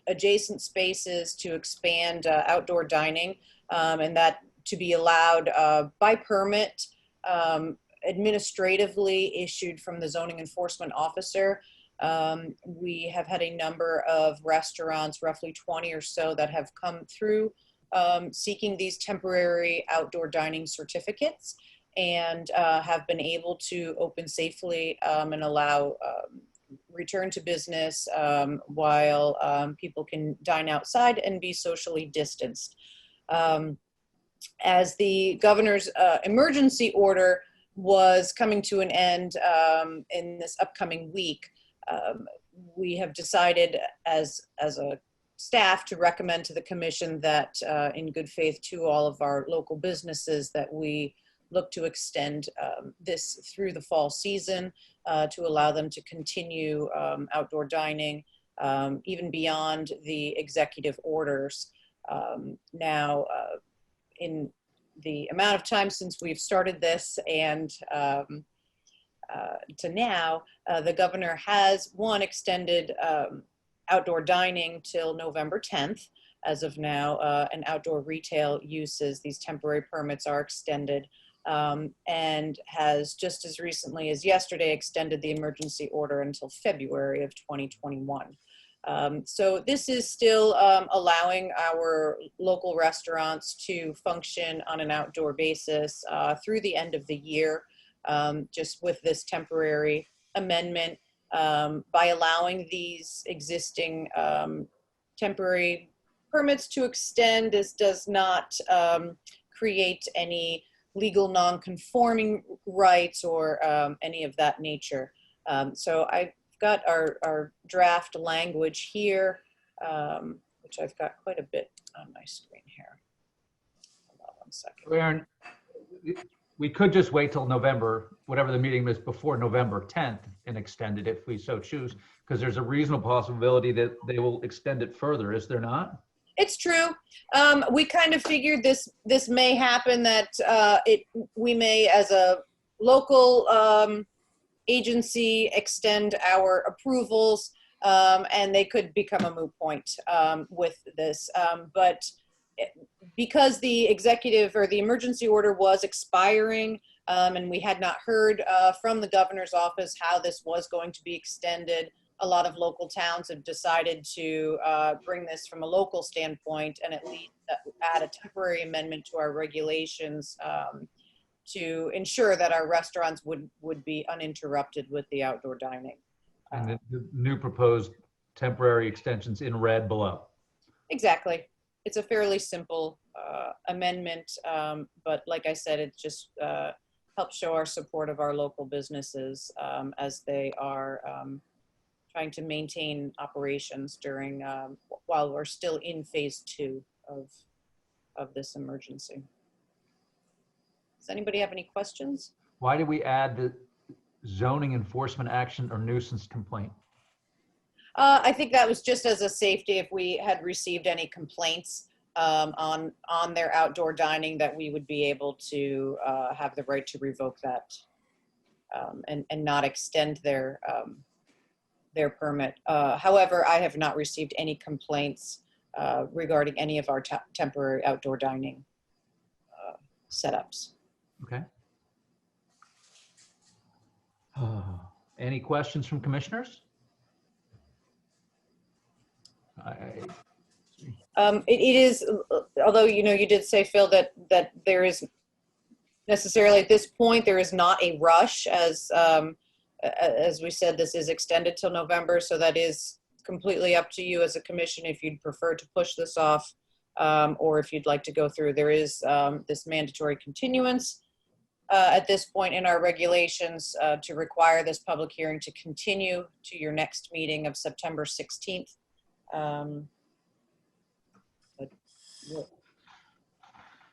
adjacent spaces to expand outdoor dining, and that to be allowed by permit, administratively issued from the zoning enforcement officer. We have had a number of restaurants, roughly 20 or so, that have come through seeking these temporary outdoor dining certificates and have been able to open safely and allow return to business while people can dine outside and be socially distanced. As the governor's emergency order was coming to an end in this upcoming week, we have decided as a staff to recommend to the commission that in good faith to all of our local businesses that we look to extend this through the fall season to allow them to continue outdoor dining even beyond the executive orders. Now, in the amount of time since we've started this and to now, the governor has, one, extended outdoor dining till November 10th. As of now, and outdoor retail uses, these temporary permits are extended, and has just as recently as yesterday extended the emergency order until February of 2021. So this is still allowing our local restaurants to function on an outdoor basis through the end of the year, just with this temporary amendment. By allowing these existing temporary permits to extend, this does not create any legal non-conforming rights or any of that nature. So I've got our draft language here, which I've got quite a bit on my screen here. Hold on one second. Aaron, we could just wait till November, whatever the meeting is before November 10th, and extend it if we so choose, because there's a reasonable possibility that they will extend it further, is there not? It's true. We kind of figured this may happen, that we may, as a local agency, extend our approvals, and they could become a moot point with this. But because the executive or the emergency order was expiring, and we had not heard from the governor's office how this was going to be extended, a lot of local towns have decided to bring this from a local standpoint and at least add a temporary amendment to our regulations to ensure that our restaurants would be uninterrupted with the outdoor dining. And the new proposed temporary extensions in red below. Exactly. It's a fairly simple amendment, but like I said, it just helps show our support of our local businesses as they are trying to maintain operations during while we're still in phase 2 of this emergency. Does anybody have any questions? Why did we add the zoning enforcement action or nuisance complaint? I think that was just as a safety, if we had received any complaints on their outdoor dining, that we would be able to have the right to revoke that and not extend their permit. However, I have not received any complaints regarding any of our temporary outdoor dining setups. Okay. Any questions from commissioners? It is, although, you know, you did say, Phil, that there is necessarily at this point, there is not a rush, as we said, this is extended till November, so that is completely up to you as a commission if you'd prefer to push this off or if you'd like to go through. There is this mandatory continuance at this point in our regulations to require this public hearing to continue to your next meeting of September 16th. But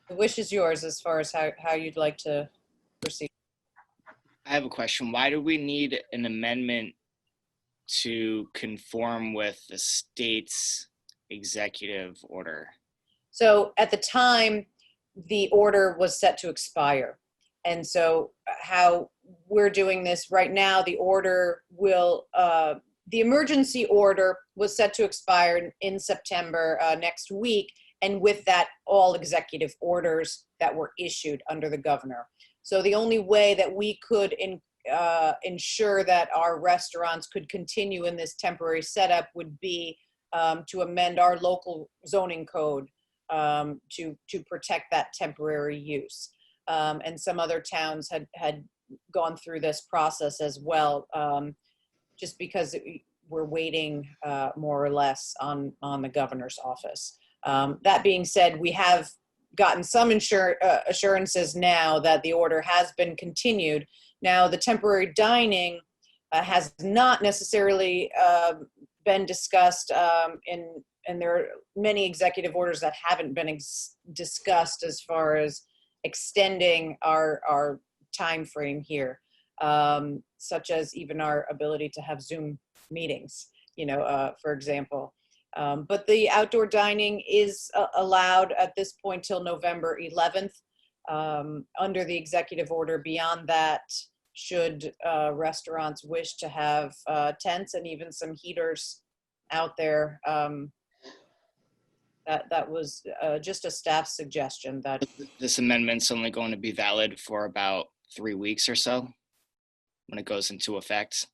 the wish is yours as far as how you'd like to proceed. I have a question. Why do we need an amendment to conform with the state's executive order? So at the time, the order was set to expire. And so how we're doing this right now, the order will, the emergency order was set to expire in September next week. And with that, all executive orders that were issued under the governor. So the only way that we could ensure that our restaurants could continue in this temporary setup would be to amend our local zoning code to protect that temporary use. And some other towns had gone through this process as well, just because we're waiting more or less on the governor's office. That being said, we have gotten some assurances now that the order has been continued. Now, the temporary dining has not necessarily been discussed, and there are many executive orders that haven't been discussed as far as extending our time frame here, such as even our ability to have Zoom meetings, for example. But the outdoor dining is allowed at this point till November 11th under the executive order. Beyond that, should restaurants wish to have tents and even some heaters out there, that was just a staff suggestion. That this amendment's only going to be valid for about 3 weeks or so when it goes into effect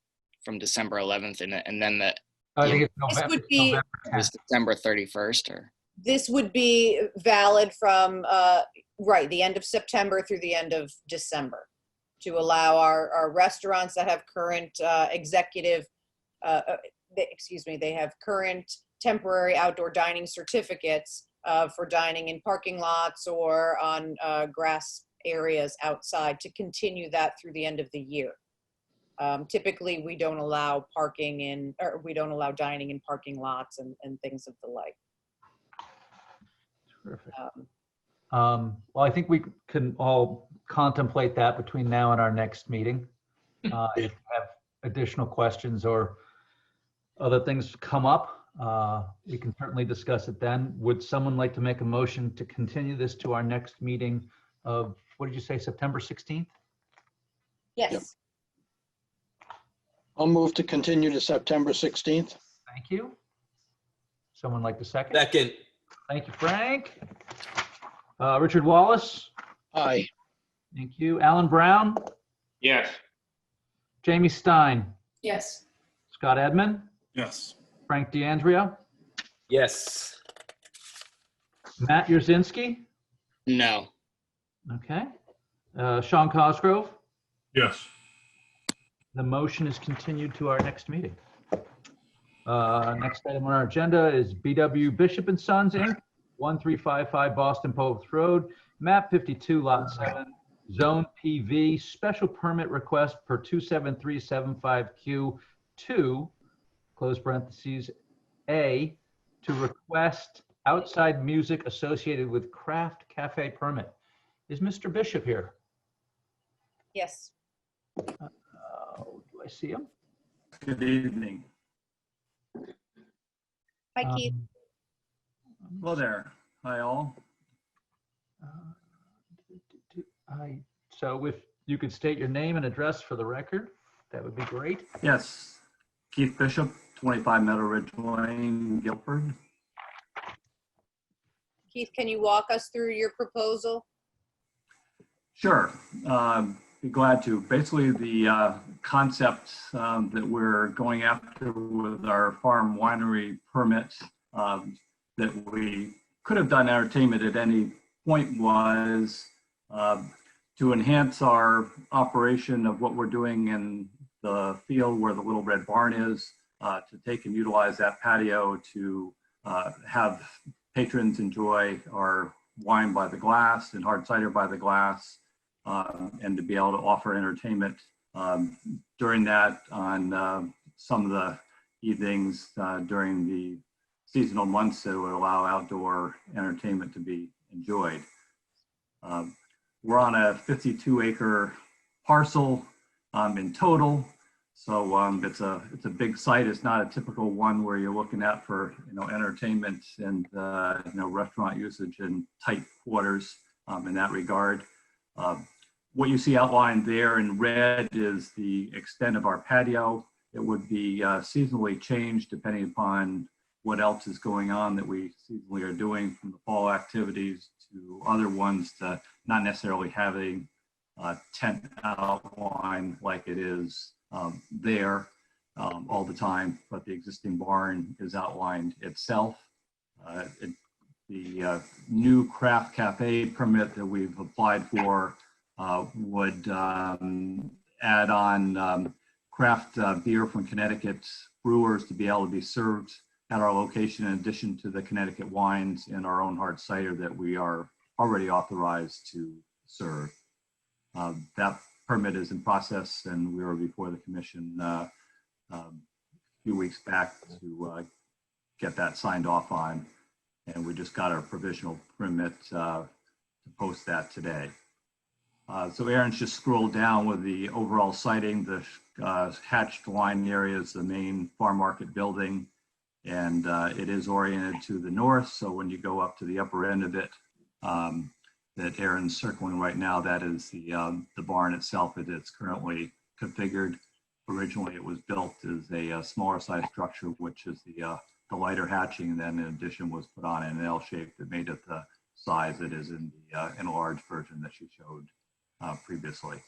from December 11th, and then the I think it's this November. would be was December 31st, or this would be valid from right the end of September through the end of December, to allow our restaurants that have current executive, they have current temporary outdoor dining certificates for dining in parking lots or on grass areas outside, to continue that through the end of the year. Typically, we don't allow dining in parking lots and things of the like. Terrific. Well, I think we can all contemplate that between now and our next meeting. If you have additional questions or other things come up, we can certainly discuss it then. Would someone like to make a motion to continue this to our next meeting of, what did you say, September 16th? Yes. Yep. I'll move to continue to September 16th. Thank you. Someone like to second? Second. Thank you, Frank. Richard Wallace? Aye. Thank you. Alan Brown? Yes. Jamie Stein? Yes. Scott Edmond? Yes. Frank DeAndrea? Yes. Matt Yurzinski? no? Okay. Sean Cosgrove? Yes. The motion is continued to our next meeting. Next item on our agenda is BW Bishop and Sons, Inc., 1355 Boston Post Road, map 52, lot 7, zone PV, special permit request per 27375Q2, close parentheses, A, to request outside music associated with craft cafe permit. Is Mr. Bishop here? Yes. Do I see him? Good evening. Hi, Keith. Hello there. Hi, all. So if you could state your name and address for the record, that would be great. Yes, Keith Bishop, 25 Meadow Ridge Lane, Guilford. Keith, can you walk us through your proposal? Sure. Be glad to. Basically, the concept that we're going after with our farm winery permits that we could have done entertainment at any point was to enhance our operation of what we're doing in the field where the Little Red Barn is, to take and utilize that patio to have patrons enjoy our wine by the glass and hard cider by the glass, and to be able to offer entertainment during that on some of the evenings during the seasonal months that would allow outdoor entertainment to be enjoyed. We're on a 52-acre parcel in total, So it's a big site. It's not a typical one where you're looking at for entertainment and restaurant usage and tight quarters in that regard. What you see outlined there in red is the extent of our patio. It would be seasonally changed depending upon what else is going on that we seasonally are doing, from the fall activities to other ones, to not necessarily having a tent outline like it is there all the time, but the existing barn is outlined itself. The new craft cafe permit that we've applied for would add on craft beer from Connecticut brewers to be able to be served at our location, in addition to the Connecticut wines and our own hard cider that we are already authorized to serve. That permit is in process, and we were before the commission a few weeks back to get that signed off on, and we just got our provisional permit to post that today. So Aaron's just scrolled down with the overall siting. The hatched line area is the main farm market building, and it is oriented to the north. So when you go up to the upper end of it, that Aaron's circling right now, that is the barn itself. It's currently configured. Originally, it was built as a smaller size structure, which is the lighter hatching, and then in addition was put on an L shape that made it the size it is in the enlarged version that she showed previously.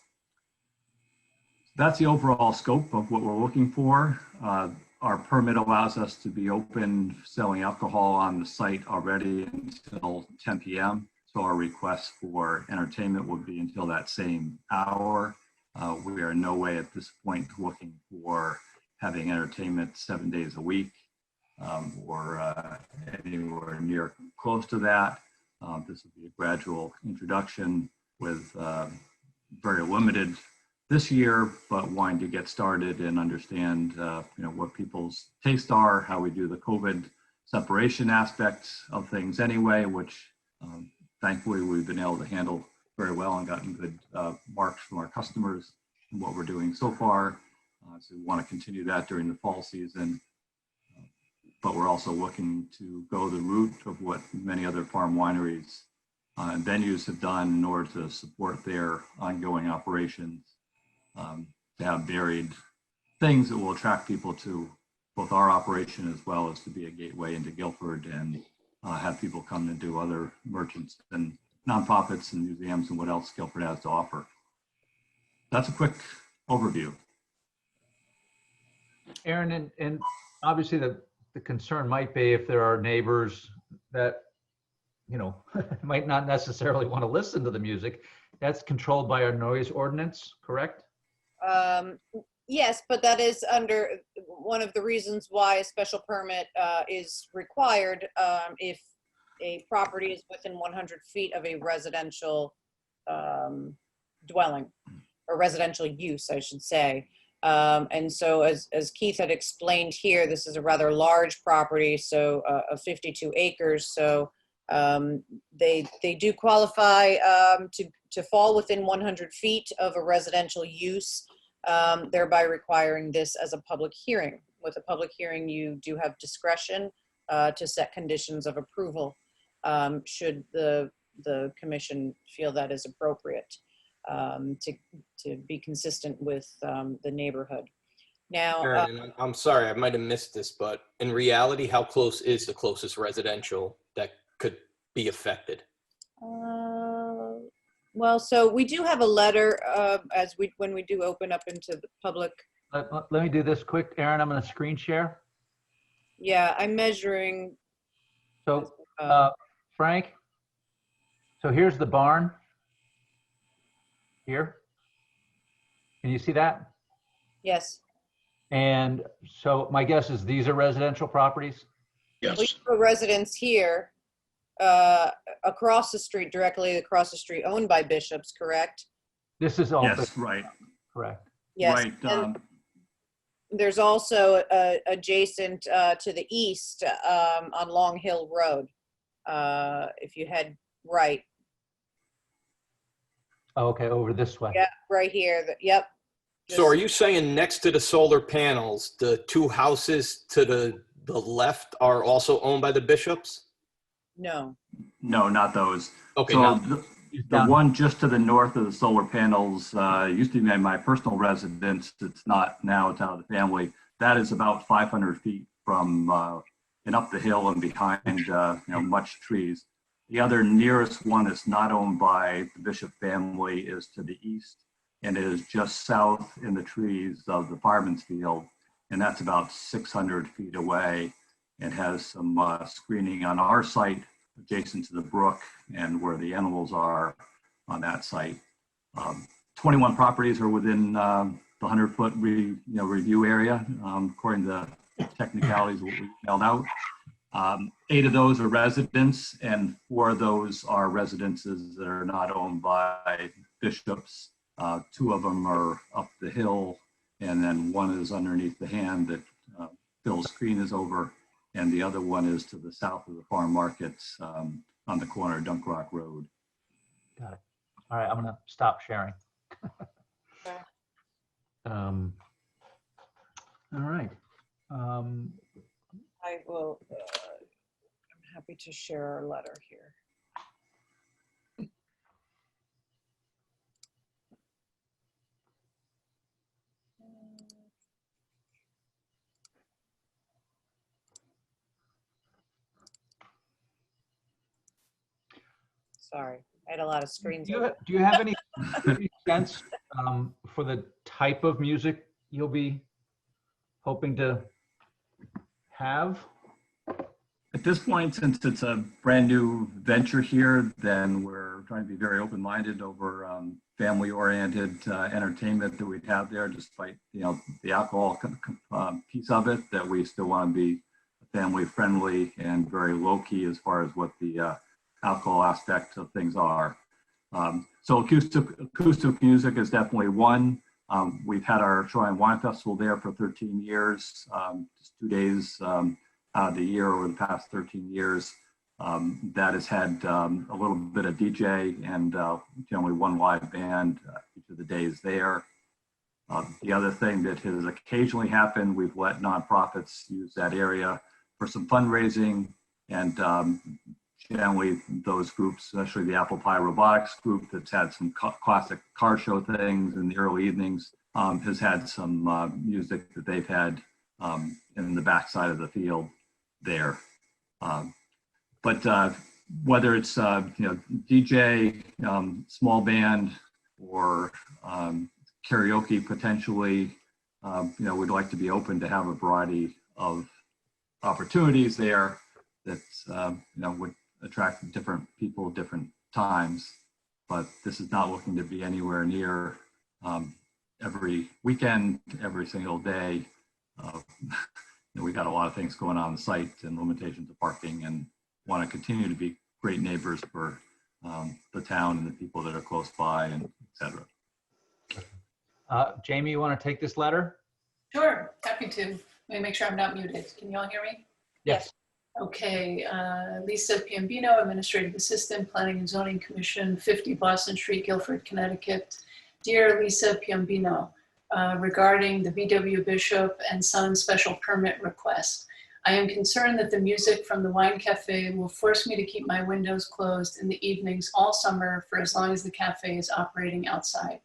That's the overall scope of what we're looking for. Our permit allows us to be open selling alcohol on the site already until 10 p.m. So our request for entertainment would be until that same hour. We are in no way at this point looking for having entertainment 7 days a week or anywhere near close to that. This would be a gradual introduction with very limited this year, but wanting to get started and understand what people's tastes are, how we do the COVID separation aspects of things anyway, which thankfully we've been able to handle very well and gotten good marks from our customers in what we're doing so far. So we want to continue that during the fall season, but we're also looking to go the route of what many other farm wineries and venues have done in order to support their ongoing operations, to have varied things that will attract people to both our operation as well as to be a gateway into Guilford, and have people come and do other merchants and nonprofits and museums and what else Guilford has to offer. That's a quick overview. Aaron, and obviously the concern might be if there are neighbors that might not necessarily want to listen to the music. That's controlled by our noise ordinance, correct? Yes, but that is under one of the reasons why a special permit is required if a property is within 100 feet of a residential dwelling, or residential use, I should say. And so as Keith had explained here, this is a rather large property, so of 52 acres. So they do qualify to fall within 100 feet of a residential use, thereby requiring this as a public hearing. With a public hearing, you do have discretion to set conditions of approval should the commission feel that is appropriate to be consistent with the neighborhood. Now, Aaron, I'm sorry, I might have missed this, but in reality, how close is the closest residential that could be affected? well, so we do have a letter when we do open up into the public. Let me do this quick, Aaron. I'm going to screen share. Yeah, I'm measuring. So, Frank, so here's the barn here. Can you see that? Yes. And so my guess is these are residential properties? Yes. We have a residence here across the street, directly across the street, owned by Bishop's, correct? This is all. Yes, right. Correct. Yes. Right. There's also adjacent to the east on Long Hill Road, if you head right. Oh, okay, over this way. Yeah, right here. Yep. So are you saying next to the solar panels, the two houses to the left are also owned by the Bishops? No. No, not those. Okay, So now the one just to the north of the solar panels used to be my personal residence. It's not now, it's out of the family. That is about 500 feet from and up the hill and behind much trees. The other nearest one is not owned by the Bishop family, is to the east, and it is just south in the trees of the fireman's field, and that's about 600 feet away. It has some screening on our site adjacent to the brook and where the animals are on that site. 21 properties are within the 100-foot review area, according to technicalities what we mailed out. 8 of those are residents, and 4 of those are residences that are not owned by Bishops. 2 of them are up the hill, and then 1 is underneath the hand that Phil's screen is over, and the other one is to the south of the farm markets on the corner of Dunk Rock Road. Got it. All right, I'm gonna stop sharing. Okay. All right. I will, I'm happy to share our letter here. Sorry, I had a lot of screens. Do you have any sense for the type of music you'll be hoping to have? At this point, since it's a brand new venture here, then we're trying to be very open-minded over family-oriented entertainment that we'd have there, despite the alcohol piece of it, that we still want to be family-friendly and very low-key as far as what the alcohol aspect of things are. So acoustic music is definitely one. We've had our Shoreline Wine Festival there for 13 years, just 2 days out of the year over the past 13 years. That has had a little bit of DJ and generally 1 live band each of the days there. The other thing that has occasionally happened, we've let nonprofits use that area for some fundraising, and generally those groups, especially the Apple Pie Robotics group that's had some classic car show things in the early evenings, has had some music that they've had in the backside of the field there. But whether it's DJ, small band, or karaoke potentially, we'd like to be open to have a variety of opportunities there that would attract different people at different times. But this is not looking to be anywhere near every weekend, every single day. We got a lot of things going on the site and limitations of parking, and want to continue to be great neighbors for the town and the people that are close by, and et cetera. Jamie, you want to take this letter? Sure, happy to. Let me make sure I'm not muted. Can you all hear me? Yes. Okay, Lisa Piambino, Administrative Assistant, Planning and Zoning Commission, 50 Boston Street, Guilford, Connecticut. Dear Lisa Piambino, regarding the VW Bishop and Son special permit request, I am concerned that the music from the wine cafe will force me to keep my windows closed in the evenings all summer for as long as the cafe is operating outside.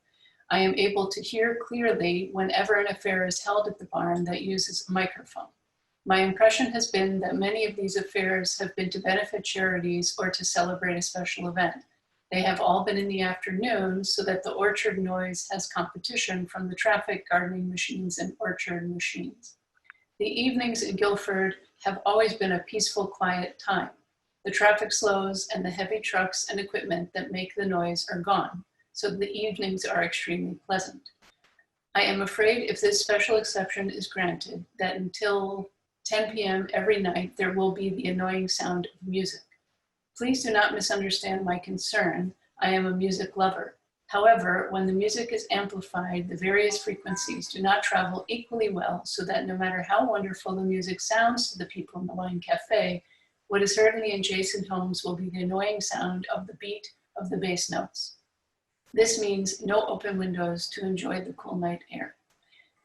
I am able to hear clearly whenever an affair is held at the barn that uses a microphone. My impression has been that many of these affairs have been to benefit charities or to celebrate a special event. They have all been in the afternoon so that the orchard noise has competition from the traffic, gardening machines, and orchard machines. The evenings in Guilford have always been a peaceful, quiet time. The traffic slows and the heavy trucks and equipment that make the noise are gone, so the evenings are extremely pleasant. I am afraid if this special exception is granted, that until 10 p.m. every night, there will be the annoying sound of music. Please do not misunderstand my concern. I am a music lover. However, when the music is amplified, the various frequencies do not travel equally well, so that no matter how wonderful the music sounds to the people in the wine cafe, what is heard in the adjacent homes will be the annoying sound of the beat of the bass notes. This means no open windows to enjoy the cool night air.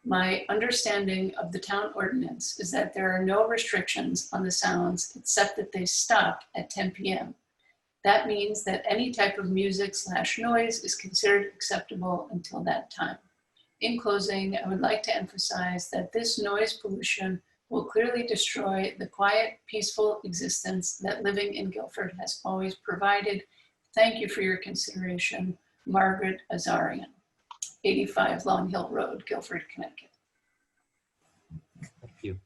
My understanding of the town ordinance is that there are no restrictions on the sounds except that they stop at 10 p.m. That means that any type of music/noise is considered acceptable until that time. In closing, I would like to emphasize that this noise pollution will clearly destroy the quiet, peaceful existence that living in Guilford has always provided. Thank you for your consideration. Margaret Azarian, 85 Long Hill Road, Guilford, Connecticut. Thank you.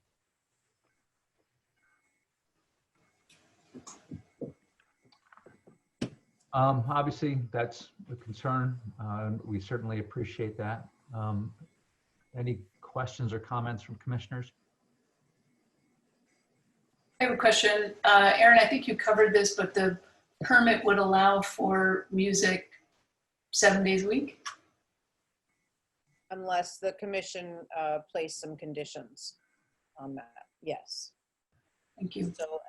Obviously, that's a concern. We certainly appreciate that. Any questions or comments from commissioners? I have a question. Aaron, I think you covered this, but the permit would allow for music 7 days a week? Unless the commission placed some conditions on that, yes. Thank you. So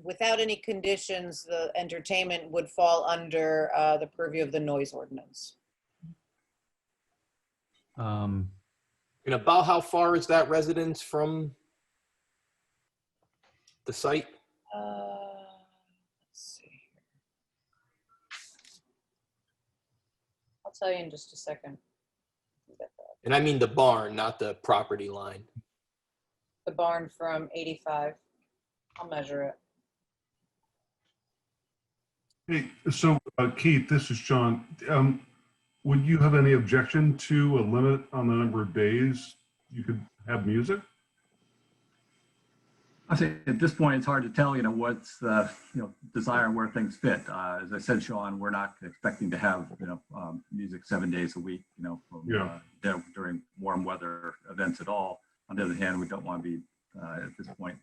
without any conditions, the entertainment would fall under the purview of the noise ordinance. And about how far is that residence from the site? Let's see here. I'll tell you in just a second. And I mean the barn, not the property line. The barn from 85. I'll measure it. Hey, so Keith, this is John. Would you have any objection to a limit on the number of days you could have music? I think at this point, it's hard to tell, what's the, desire and where things fit. As I said, Sean, we're not expecting to have, music 7 days a week, during warm weather events at all. On the other hand, we don't want to be at this point,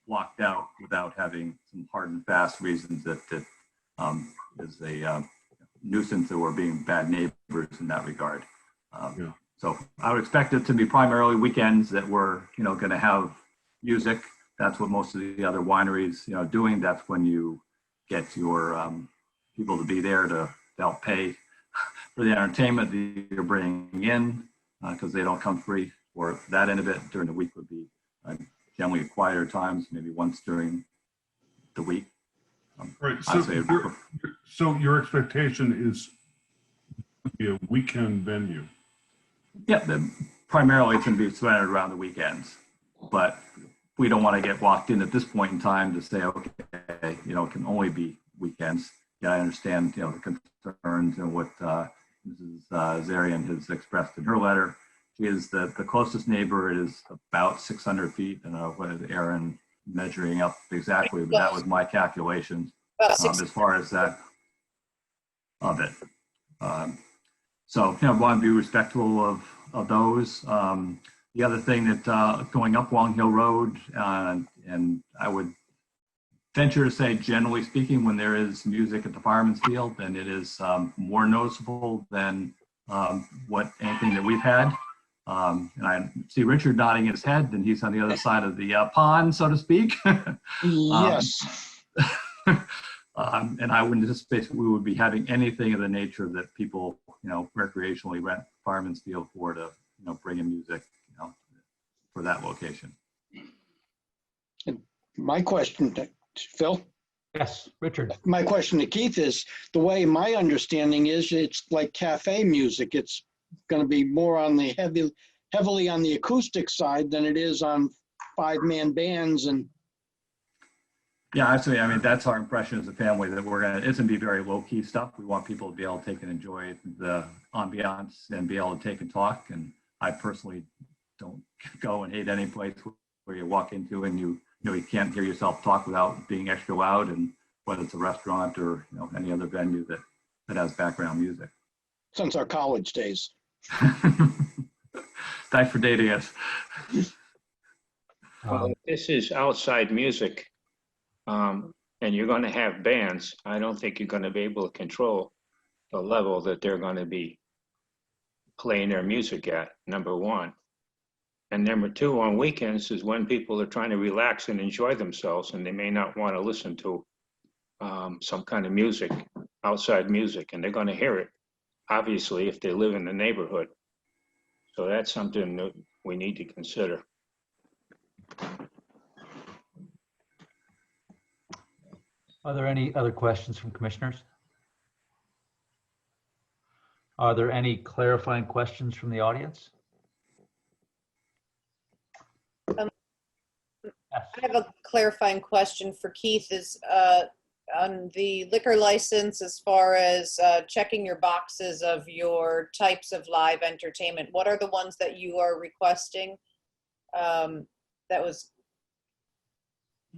blocked out without having some hard and fast reasons that is a nuisance or being bad neighbors in that regard. So I would expect it to be primarily weekends that we're, going to have music. That's what most of the other wineries, doing. That's when you get your people to be there to help pay for the entertainment that you're bringing in, because they don't come free. Or that end of it during the week would be generally quieter times, maybe once during the week. Right. So your expectation is to be a weekend venue. Yeah, primarily it's going to be centered around the weekends, but we don't want to get walked in at this point in time to say, okay, it can only be weekends. Yeah, I understand, the concerns and what Mrs. Zarian has expressed in her letter. She is the closest neighbor is about 600 feet. I don't know what is Aaron measuring up exactly, but that was my calculations as far as that of it. So, want to be respectful of those. The other thing that going up Long Hill Road, and I would venture to say, generally speaking, when there is music at the Fireman's Field, then it is more noticeable than anything that we've had. And I see Richard nodding his head, and he's on the other side of the pond, so to speak. Yes. And I wouldn't anticipate we would be having anything of the nature that people, recreationally rent Fireman's Field for to, bring in music, for that location. And my question to Phil? Yes, Richard. My question to Keith is, the way my understanding is, it's like cafe music. It's going to be more on the heavily on the acoustic side than it is on 5-man bands. And yeah, actually, that's our impression as a family, that it's going to be very low key stuff. We want people to be able to take and enjoy the ambiance and be able to take and talk. And I personally don't go and hate any place where you walk into and you can't hear yourself talk without being extra loud, and whether it's a restaurant or any other venue that has background music. Since our college days. Thanks for dating us. Well, if this is outside music, and you're going to have bands, I don't think you're going to be able to control the level that they're going to be playing their music at, number one. And number two, on weekends is when people are trying to relax and enjoy themselves, and they may not want to listen to some kind of music, outside music, and they're going to hear it. obviously, if they live in the neighborhood. So that's something that we need to consider. Are there any other questions from commissioners? Are there any clarifying questions from the audience? I have a clarifying question for Keith is on the liquor license as far as checking your boxes of your types of live entertainment. What are the ones that you are requesting? That was.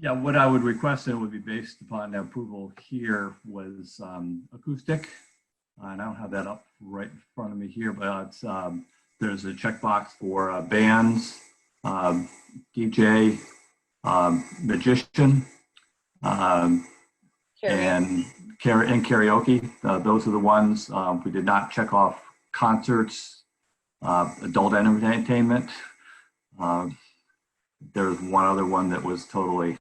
Yeah, what I would request that would be based upon the approval here was acoustic. I don't have that up right in front of me here, but it's, there's a checkbox for bands, DJ, magician, and karaoke. Those are the ones. We did not check off concerts, adult entertainment. There's one other one that was totally,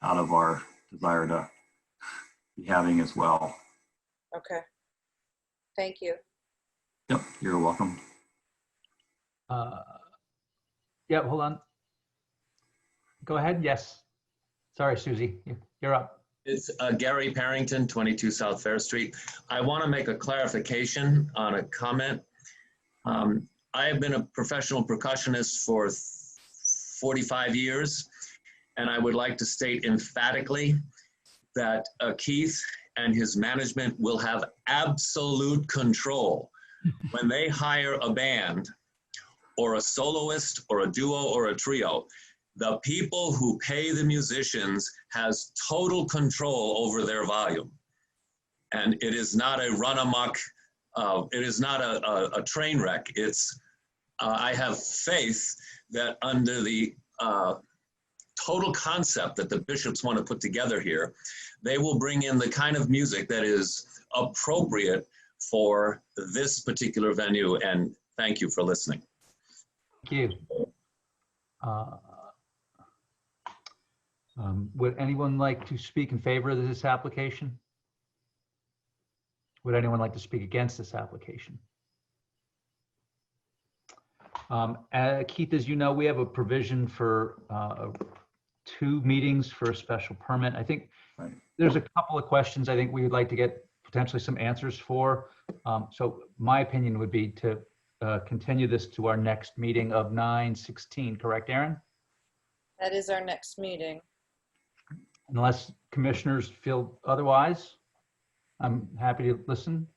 out of our desire to be having as well. Okay. Thank you. Yep, you're welcome. Yeah, hold on. Go ahead. Yes. Sorry, Susie, you're up. It's Gary Parrington, 22 South Fair Street. I want to make a clarification on a comment. I have been a professional percussionist for 45 years, and I would like to state emphatically that Keith and his management will have absolute control when they hire a band or a soloist or a duo or a trio. The people who pay the musicians has total control over their volume. And it is not a run amok, it is not a train wreck. It's, I have faith that under the total concept that the bishops want to put together here, they will bring in the kind of music that is appropriate for this particular venue. And thank you for listening. Thank you. Would anyone like to speak in favor of this application? Would anyone like to speak against this application? Keith, as you know, we have a provision for 2 meetings for a special permit. I think there's a couple of questions I think we would like to get potentially some answers for. So my opinion would be to continue this to our next meeting of 9/16, correct, Aaron? That is our next meeting. Unless commissioners feel otherwise, I'm happy to listen.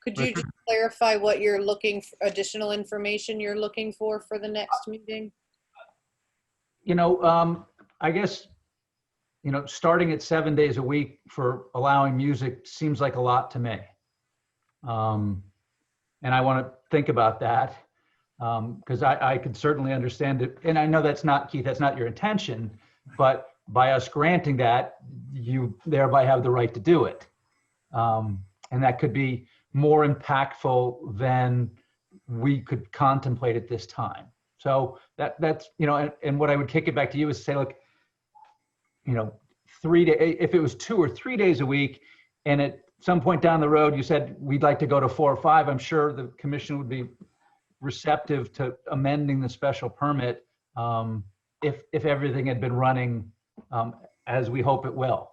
Could you just clarify what you're looking for, additional information you're looking for the next meeting? I guess, starting at 7 days a week for allowing music seems like a lot to me. And I want to think about that because I could certainly understand it. And I know that's not, Keith, that's not your intention, but by us granting that, you thereby have the right to do it. And that could be more impactful than we could contemplate at this time. So that's, and what I would kick it back to you is say, look, 3 days, if it was 2 or 3 days a week, and at some point down the road, you said, we'd like to go to 4 or 5, I'm sure the commission would be receptive to amending the special permit if everything had been running as we hope it will.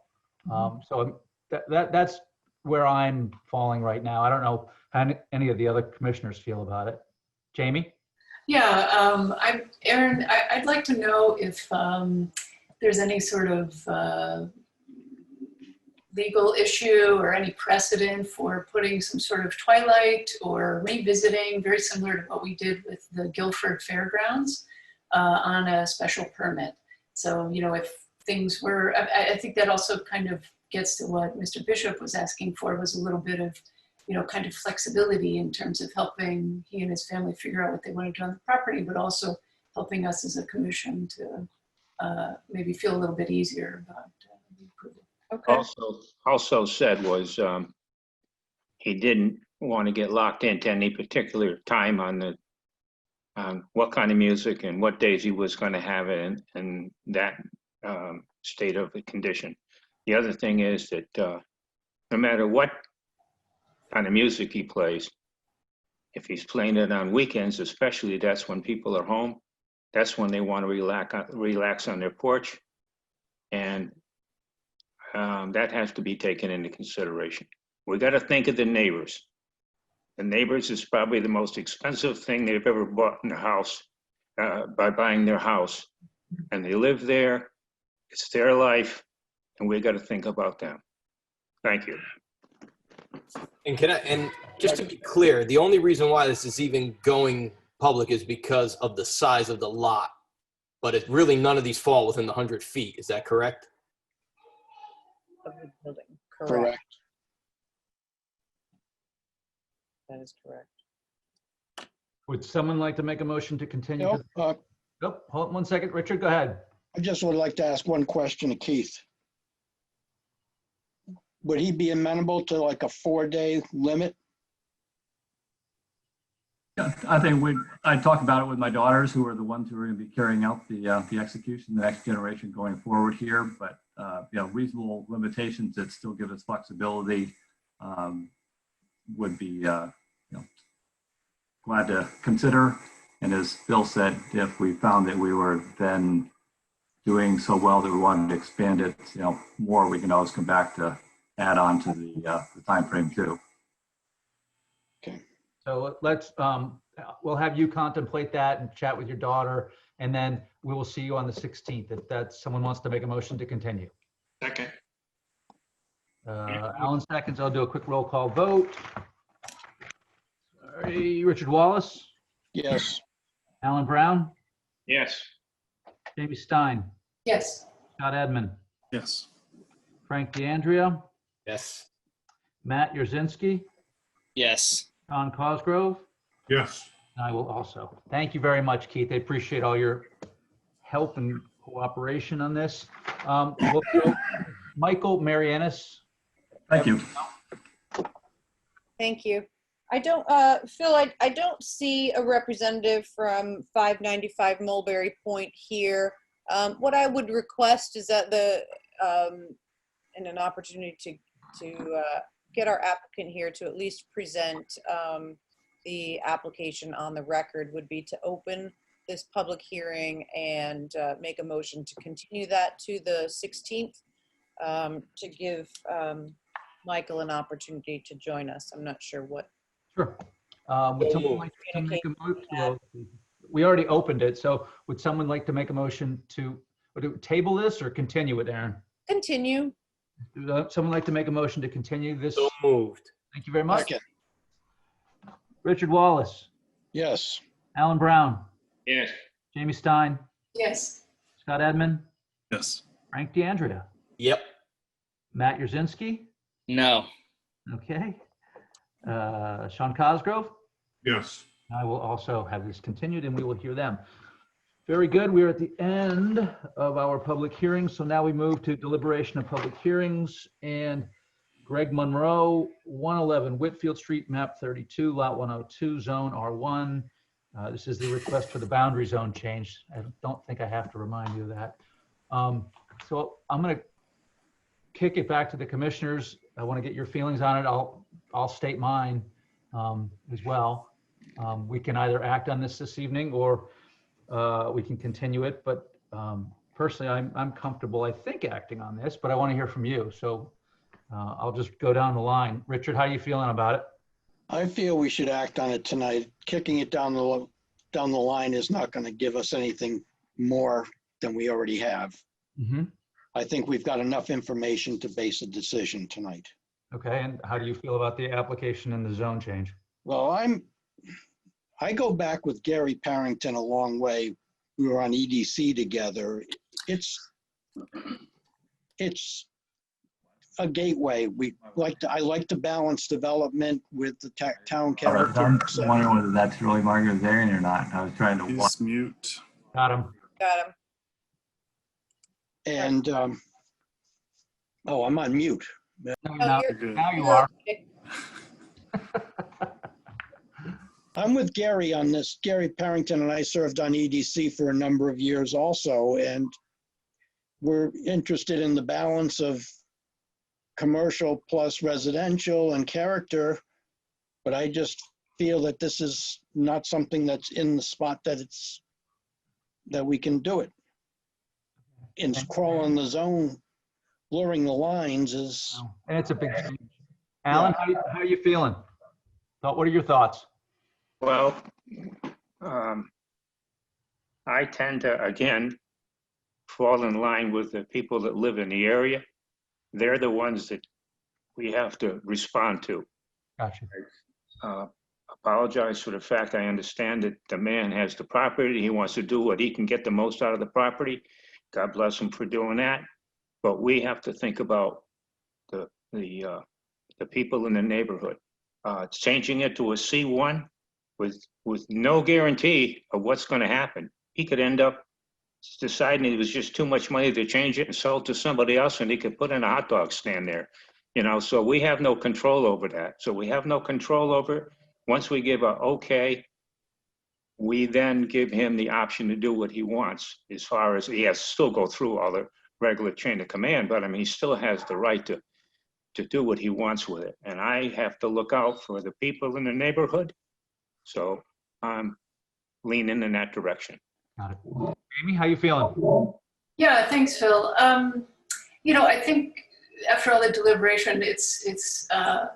So that's where I'm falling right now. I don't know how any of the other commissioners feel about it. Jamie? Yeah, Aaron, I'd like to know if there's any sort of legal issue or any precedent for putting some sort of twilight or revisiting, very similar to what we did with the Guilford Fairgrounds on a special permit. So, if things were, I think that also kind of gets to what Mr. Bishop was asking for, was a little bit of, kind of flexibility in terms of helping he and his family figure out what they want to do on the property, but also helping us as a commission to maybe feel a little bit easier about the approval. Okay. Also said was he didn't want to get locked into any particular time on what kind of music and what days he was going to have it and that state of the condition. The other thing is that no matter what on the music he plays. If he's playing it on weekends, especially, that's when people are home. That's when they want to relax on their porch. And that has to be taken into consideration. We got to think of the neighbors. The neighbors is probably the most expensive thing they've ever bought in the house by buying their house. And they live there. It's their life. And we got to think about them. Thank you. And just to be clear, the only reason why this is even going public is because of the size of the lot. But it's really none of these fall within the 100 feet. Is that correct? Of the building. Correct. That is correct. Would someone like to make a motion to continue? Nope, Nope, hold on one second. Richard, go ahead. I just would like to ask one question to Keith. Would he be amenable to like a 4-day limit? Yeah, I think I talked about it with my daughters, who are the ones who are going to be carrying out the execution, the next generation going forward here. But reasonable limitations that still give us flexibility would be glad to consider. And as Bill said, if we found that we were then doing so well that we wanted to expand it, more, we can always come back to add on to the time frame too. Okay. So let's, we'll have you contemplate that and chat with your daughter, and then we will see you on the 16th if that's, someone wants to make a motion to continue. Second. Alan seconds. I'll do a quick roll call vote. Sorry, Richard Wallace, Yes. Alan Brown, Yes. Jamie Stein, Yes. Scott Edmund, Yes. Frank DeAndrea, Yes. Matt Yurzinski, Yes. Don Cosgrove. Yes. I will also. Thank you very much, Keith. I appreciate all your help and cooperation on this. We'll go Michael Marianis. Thank you. Thank you. I don't, Phil, I don't see a representative from 595 Mulberry Point here. What I would request is that and an opportunity to get our applicant here to at least present the application on the record would be to open this public hearing and make a motion to continue that to the 16th to give Michael an opportunity to join us. I'm not sure what. Sure. Would someone like to make a motion? Well, we already opened it, so would someone like to make a motion to table this or continue it, Aaron? Continue. Would someone like to make a motion to continue this? So moved. Thank you very much. Second. Richard Wallace, Yes. Alan Brown, Yes. Jamie Stein, Yes. Scott Edmund, Yes. Frank DeAndrea, Yep. Matt Yurzinski. No. Okay. Sean Cosgrove. Yes. I will also have this continued and we will hear them. Very good. We are at the end of our public hearings. So now we move to deliberation of public hearings, and Greg Monroe, 111 Whitfield Street, map 32, lot 102, zone R1. This is the request for the boundary zone change. I don't think I have to remind you of that. So I'm going to kick it back to the commissioners. I want to get your feelings on it. I'll state mine as well. We can either act on this evening or we can continue it. But personally, I'm comfortable, I think, acting on this, but I want to hear from you. So I'll just go down the line. Richard, how are you feeling about it? I feel we should act on it tonight. Kicking it down the line is not going to give us anything more than we already have. Mm-hmm. I think we've got enough information to base a decision tonight. Okay, and how do you feel about the application and the zone change? Well, I go back with Gary Parrington a long way. We were on EDC together. It's a gateway. I like to balance development with the town character. I'm wondering whether that's really Margaret Zarian or not. I was trying to He's mute. Got him. Got him. And oh, I'm on mute. No, Oh, now, you're- now you are. Okay. I'm with Gary on this. Gary Parrington and I served on EDC for a number of years also, and we're interested in the balance of commercial plus residential and character But I just feel that this is not something that's in the spot that we can do it. And crawling the zone, blurring the lines is. And it's a big change. Alan, how are you feeling? What are your thoughts? Well, I tend to, again, fall in line with the people that live in the area. They're the ones that we have to respond to. Gotcha. Apologize for the fact I understand that the man has the property. He wants to do what he can get the most out of the property. God bless him for doing that. But we have to think about the people in the neighborhood. Changing it to a C1 with no guarantee of what's going to happen. He could end up deciding it was just too much money to change it and sell it to somebody else, and he could put in a hot dog stand there. You know, so we have no control over that. So we have no control over it. Once we give a okay, we then give him the option to do what he wants, as far as he has to still go through all the regular chain of command, but I mean, he still has the right to do what he wants with it. And I have to look out for the people in the neighborhood. So I'm leaning in that direction. Got it. Amy, how you feeling? Yeah, thanks, Phil. You know, I think after all the deliberation, it's a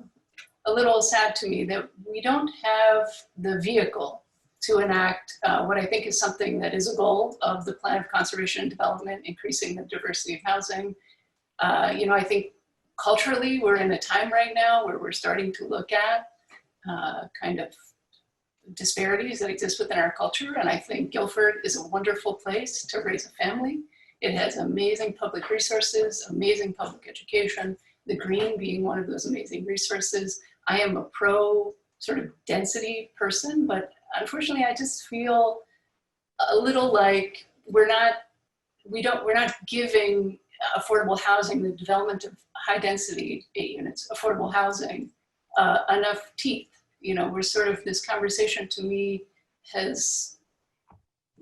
little sad to me that we don't have the vehicle to enact what I think is something that is a goal of the Plan of Conservation and Development, increasing the diversity of housing. You know, I think culturally, we're in a time right now where we're starting to look at kind of disparities that exist within our culture. And I think Guilford is a wonderful place to raise a family. It has amazing public resources, amazing public education, the green being one of those amazing resources. I am a pro sort of density person, but unfortunately, I just feel a little like we're not giving affordable housing, the development of high density 8 units, affordable housing, enough teeth. You know, we're sort of, this conversation to me has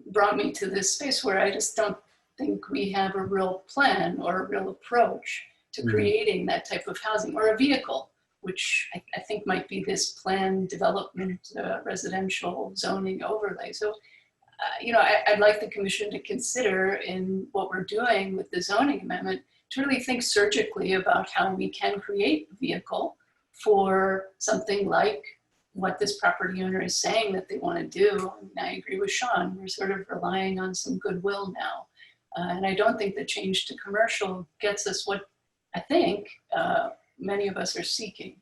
brought me to this space where I just don't think we have a real plan or a real approach to creating that type of housing, or a vehicle, which I think might be this planned development, residential zoning overlay. So, you know, I'd like the commission to consider in what we're doing with the zoning amendment to really think surgically about how we can create a vehicle for something like what this property owner is saying that they want to do. I mean, I agree with Sean, we're sort of relying on some goodwill now. And I don't think the change to commercial gets us what I think many of us are seeking.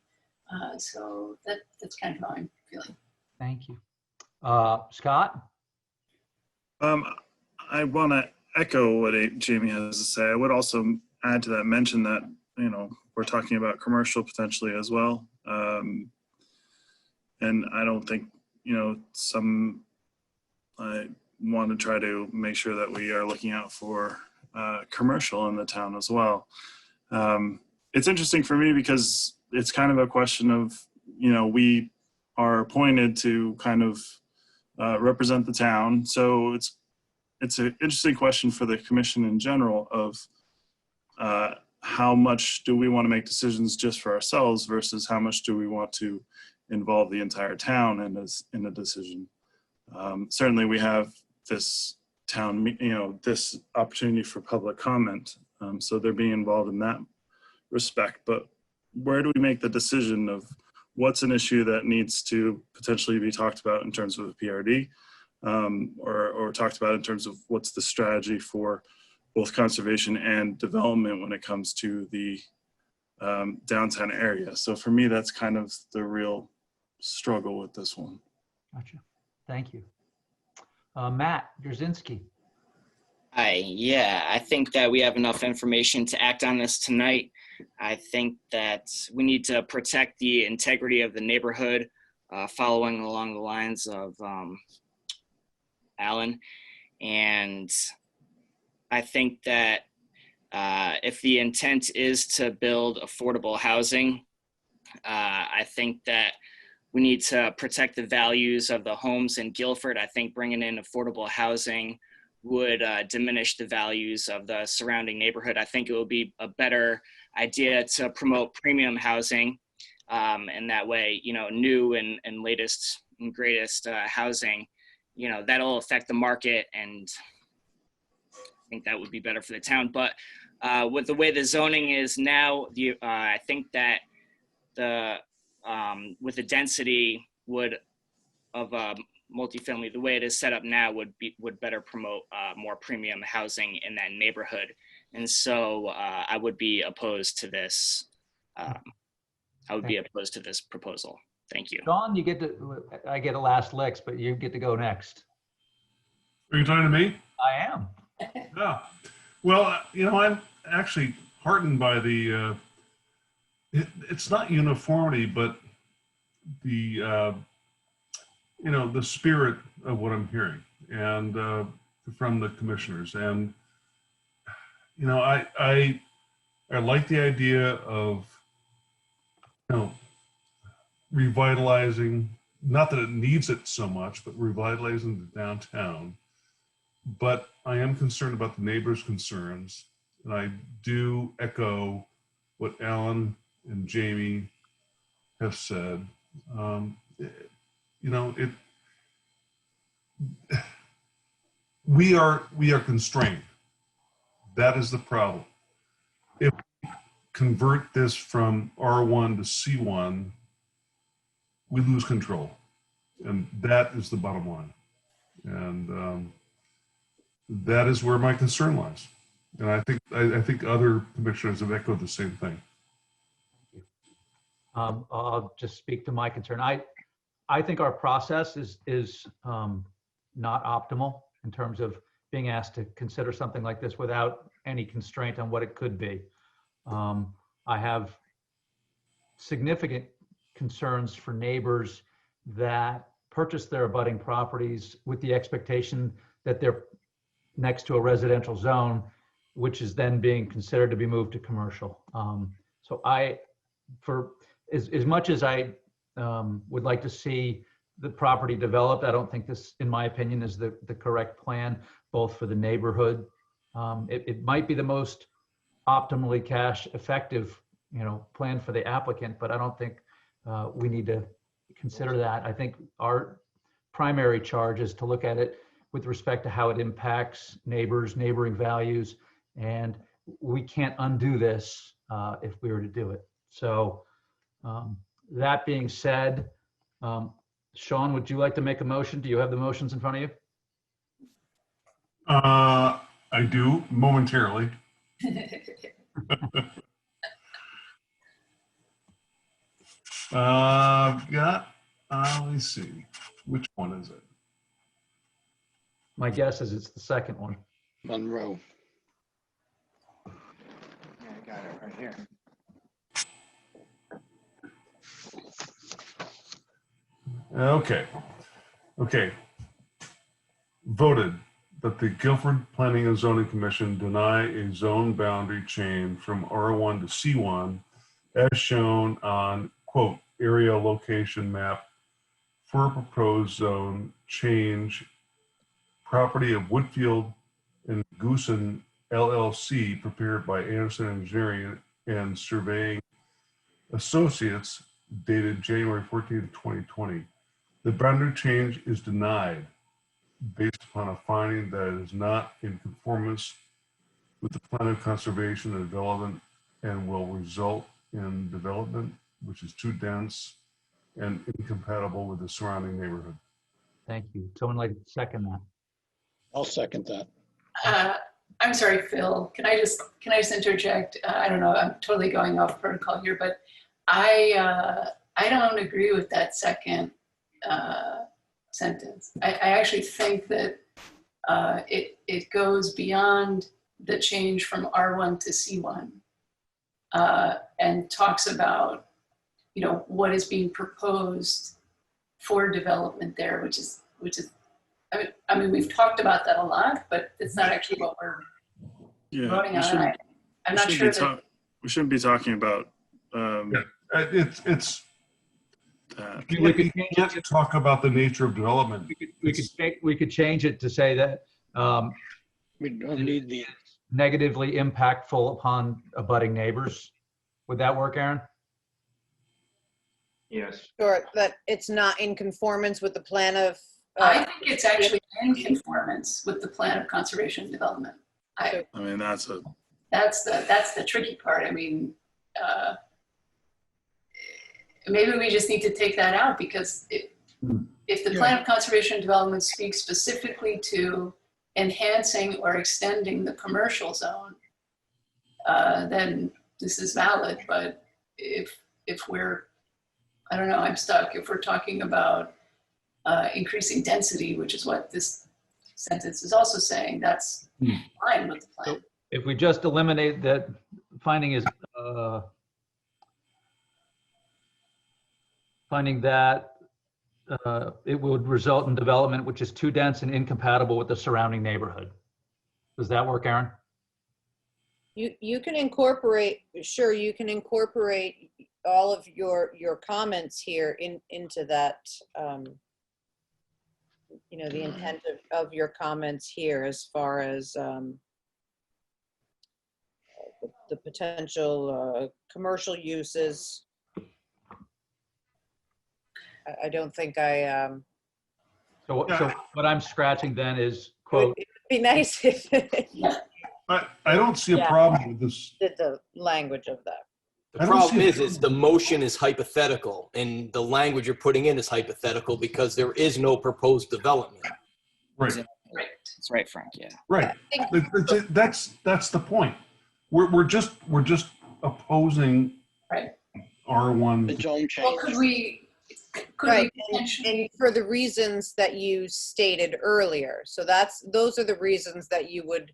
So that's kind of how I'm feeling. Thank you. Scott? I want to echo what Jamie has to say. I would also add to that, mention that, you know, we're talking about commercial potentially as well. And I don't think, you know, I want to try to make sure that we are looking out for commercial in the town as well. It's interesting for me because it's kind of a question of, you know, we are appointed to kind of represent the town. So it's an interesting question for the commission in general of how much do we want to make decisions just for ourselves versus how much do we want to involve the entire town in a decision. Certainly we have this town, you know, this opportunity for public comment. So they're being involved in that respect, but where do we make the decision of what's an issue that needs to potentially be talked about in terms of a PRD, or talked about in terms of what's the strategy for both conservation and development when it comes to the downtown area. So for me, that's kind of the real struggle with this one. Gotcha. Thank you. Matt Jarzynski. Hi, yeah, I think that we have enough information to act on this tonight. I think that we need to protect the integrity of the neighborhood, following along the lines of Alan. And I think that if the intent is to build affordable housing, I think that we need to protect the values of the homes in Guilford. I think bringing in affordable housing would diminish the values of the surrounding neighborhood. I think it would be a better idea to promote premium housing And that way, new and latest and greatest housing, that'll affect the market, and I think that would be better for the town. But with the way the zoning is now, I think that with the density of multifamily, the way it is set up now would better promote more premium housing in that neighborhood. And so I would be opposed to this. I would be opposed to this proposal. Thank you. Sean, I get a last licks, but you get to go next. Are you talking to me? I am. Yeah. Well, I'm actually heartened by the, it's not uniformity, but the, the spirit of what I'm hearing and from the commissioners. And, I like the idea of, revitalizing, not that it needs it so much, but revitalizing the downtown. But I am concerned about the neighbors' concerns. And I do echo what Alan and Jamie have said. We are constrained. That is the problem. If we convert this from R1 to C1, we lose control. And that is the bottom line. And that is where my concern lies. And I think other commissioners have echoed the same thing. I'll just speak to my concern. I think our process is not optimal in terms of being asked to consider something like this without any constraint on what it could be. I have significant concerns for neighbors that purchase their abutting properties with the expectation that they're next to a residential zone, which is then being considered to be moved to commercial. So for as much as I would like to see the property developed, I don't think this, in my opinion, is the correct plan, both for the neighborhood. It might be the most optimally cash effective, plan for the applicant, but I don't think we need to consider that. I think our primary charge is to look at it with respect to how it impacts neighbors, neighboring values, and we can't undo this if we were to do it. So that being said, Sean, would you like to make a motion? Do you have the motions in front of you? I do, momentarily. Let me see. Which one is it? My guess is it's the second one. Monroe. Yeah, I got it right here. Okay. Voted that the Guilford Planning and Zoning Commission deny a zone boundary change from R1 to C1 as shown on, quote, area location map for a proposed zone change, property of Whitfield and Goosen LLC, prepared by Anderson Engineering and Surveying Associates, dated January 14th, 2020. The boundary change is denied based upon a finding that it is not in conformance with the plan of conservation and development and will result in development which is too dense and incompatible with the surrounding neighborhood. Thank you. Someone like to second that? I'll second that. I'm sorry, Phil. Can I just interject? I don't know. I'm totally going off protocol here, but I don't agree with that second sentence. I actually think that it goes beyond the change from R1 to C1 and talks about what is being proposed for development there, which is I mean we've talked about that a lot, but it's not actually what we're voting on. I'm not sure that we shouldn't be talking about. We can't talk about the nature of development. We could change it to say that we don't need the negatively impactful upon abutting neighbors. Would that work, Aaron? Yes. Or that it's not in conformance with the plan of. I think it's actually in conformance with the plan of conservation and development. I mean, that's the tricky part. I mean, maybe we just need to take that out, because if the plan of conservation and development speaks specifically to enhancing or extending the commercial zone, then this is valid. But if we're, I don't know, I'm stuck. If we're talking about increasing density, which is what this sentence is also saying, that's fine with the plan. So if we just eliminate that finding is finding that it would result in development which is too dense and incompatible with the surrounding neighborhood. Does that work, Aaron? You can incorporate, sure, you can incorporate all of your comments here into that, you know, the intent of your comments here as far as the potential commercial uses. I don't think I. So what I'm scratching then is, quote, it would be nice if I don't see a problem with this. did the language of that. The problem is the motion is hypothetical, and the language you're putting in is hypothetical because there is no proposed development. Right. That's right, Frank. Yeah. Right. That's the point. We're just opposing R1. The zone change. Well, could we Right, and for the reasons that you stated earlier. So those are the reasons that you would,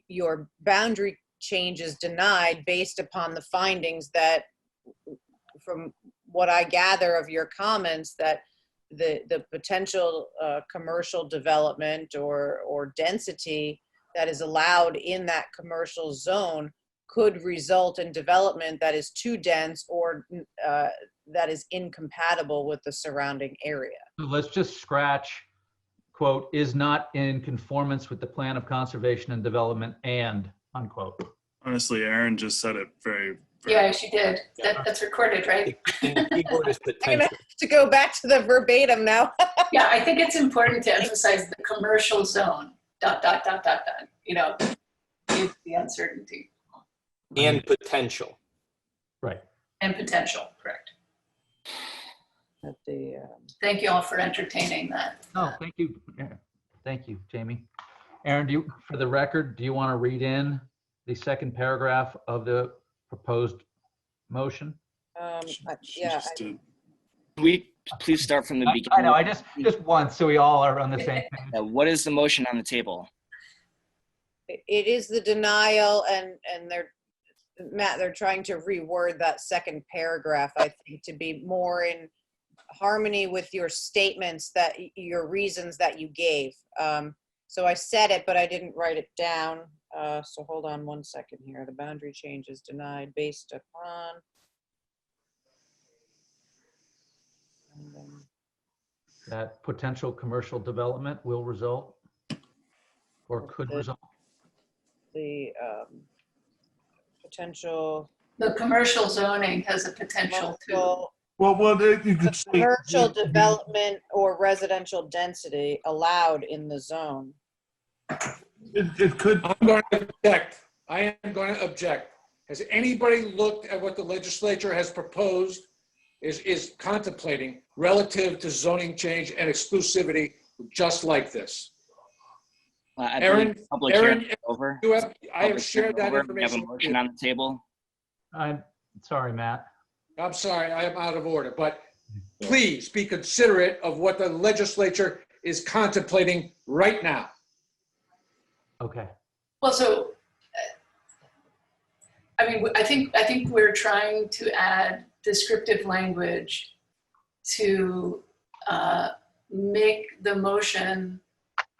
your boundary change is denied based upon the findings that, from what I gather of your comments, that the potential commercial development or density that is allowed in that commercial zone could result in development that is too dense or that is incompatible with the surrounding area. So let's just scratch, quote, is not in conformance with the plan of conservation and development and, unquote. Honestly, Erin just said it very Yeah, she did. That's recorded, right? I'm gonna have to go back to the verbatim now. Yeah, I think it's important to emphasize the commercial zone, ... You know, is the uncertainty. And potential. Right. And potential, correct. At the, Thank you all for entertaining that. Oh, thank you. Yeah. Thank you, Jamie. Aaron, for the record, do you want to read in the second paragraph of the proposed motion? Yeah. Can we please start from the beginning? I know, I just once, so we all are on the same page. What is the motion on the table? It is the denial, and they're trying to reword that second paragraph, I think, to be more in harmony with your statements, that your reasons that you gave. So I said it, but I didn't write it down. So hold on one second here. The boundary change is denied based upon. That potential commercial development will result or could result. The potential. The commercial zoning has a potential to. Well, you could say Commercial development or residential density allowed in the zone. it could. I'm going to object. I am going to object. Has anybody looked at what the legislature has proposed, is contemplating relative to zoning change and exclusivity just like this? Aaron, over. I have shared that information. We have a motion on the table. I'm sorry, Matt. I'm sorry, I am out of order, but please be considerate of what the legislature is contemplating right now. Okay. Well, so, I mean, I think we're trying to add descriptive language to make the motion,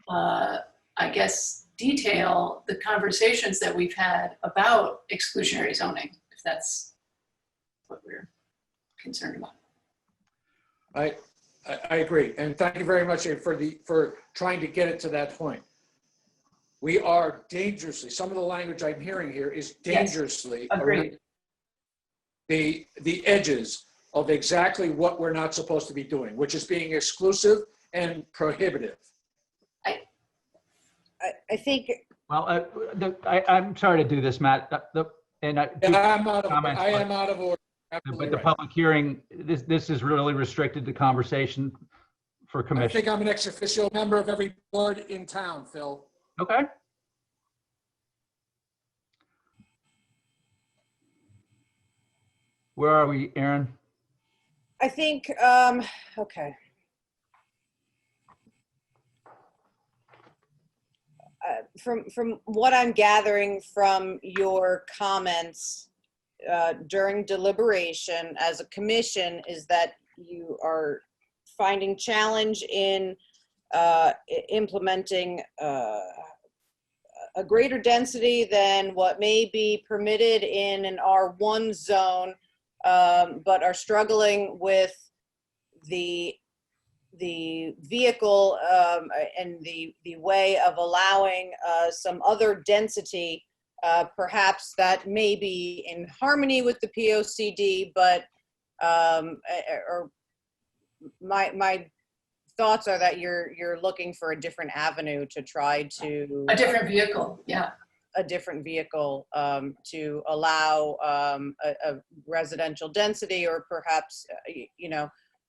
I guess, detail the conversations that we've had about exclusionary zoning, if that's what we're concerned about. I agree, and thank you very much for trying to get it to that point. We are dangerously, some of the language I'm hearing here is dangerously Yes, agreed. the edges of exactly what we're not supposed to be doing, which is being exclusive and prohibitive. I think, Well, I'm sorry to do this, Matt. And I am out of, comments, I am out of order. but Absolutely the right. public hearing, this is really restricted to conversation for I commission. think I'm an ex officio member of every board in town, Phil. Okay. Where are we, Aaron? I think, okay. From what I'm gathering from your comments during deliberation as a commission is that you are finding challenge in implementing a greater density than what may be permitted in an R1 zone, but are struggling with the vehicle and the way of allowing some other density, perhaps that may be in harmony with the POCD, but or my thoughts are that you're looking for a different avenue to try to A different vehicle, yeah. a different vehicle to allow a residential density, or perhaps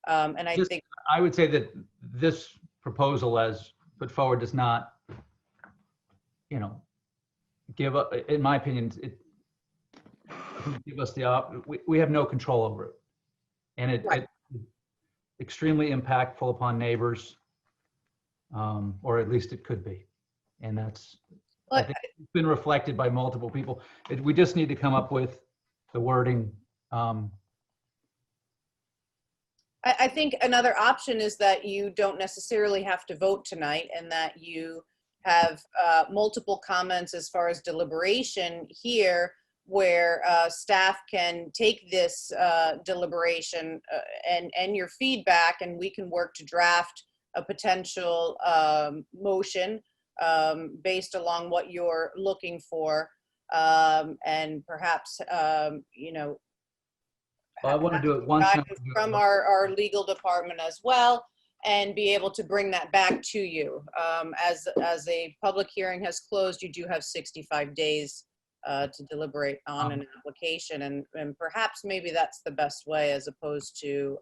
and I think I would say that this proposal as put forward does not, give up, in my opinion, it doesn't give us we have no control over it. And it's extremely impactful upon neighbors, or at least it could be. And that's, I think it's been reflected by multiple people. We just need to come up with the wording. I think another option is that you don't necessarily have to vote tonight, and that you have multiple comments as far as deliberation here, where staff can take this deliberation and your feedback, and we can work to draft a potential motion based along what you're looking for, and perhaps, I want to do it once. From our legal department as well, and be able to bring that back to you. As a public hearing has closed, you do have 65 days to deliberate on an application, and perhaps maybe that's the best way, as opposed to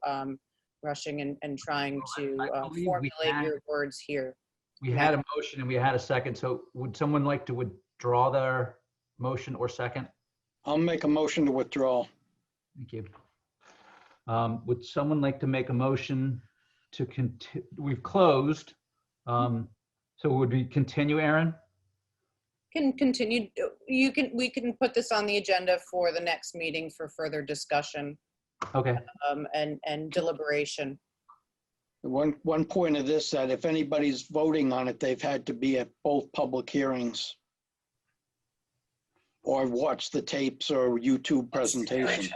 rushing and trying to formulate your words here. We had a motion and we had a second, so would someone like to withdraw their motion or second? I'll make a motion to withdraw. Thank you. Would someone like to make a motion to continue? We've closed. So would we continue, Aaron? Can continue. We can put this on the agenda for the next meeting for further discussion. Okay. And deliberation. One point of this, that if anybody's voting on it, they've had to be at both public hearings or watch the tapes or YouTube presentation.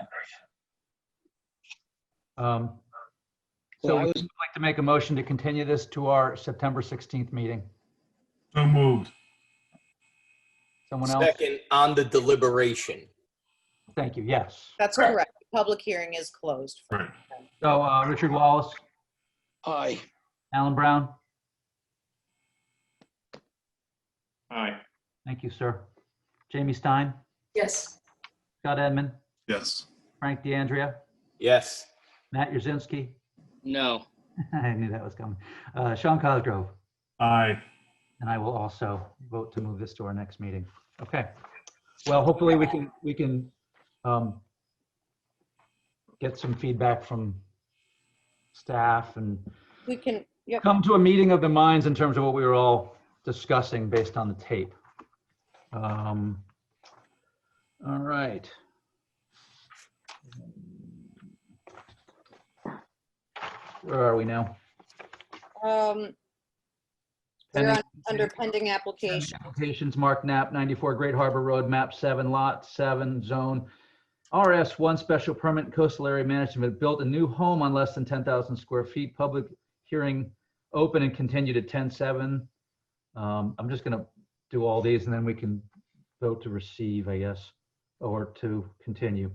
So I would like to make a motion to continue this to our September 16th meeting. So moved. Someone else? Second on the deliberation. Thank you. Yes. That's correct. The public hearing is closed. Right. So Richard Wallace. Aye. Alan Brown. Aye. Thank you, sir. Jamie Stein. Yes. Scott Edmund. Yes. Frank DeAndrea. Yes. Matt Yurzinski. No. I knew that was coming. Sean Cosgrove. Aye. And I will also vote to move this to our next meeting. Okay. Well, hopefully we can get some feedback from staff and We can, yep. come to a meeting of the minds in terms of what we were all discussing based on the tape. All right. Where are we now? We're under pending application. Applications, Mark Knapp, 94 Great Harbor Road, map 7, lot 7, zone RS1, special permit, coastal area management, built a new home on less than 10,000 square feet, public hearing open and continued at 10/7. I'm just gonna do all these and then we can vote to receive, I guess, or to continue.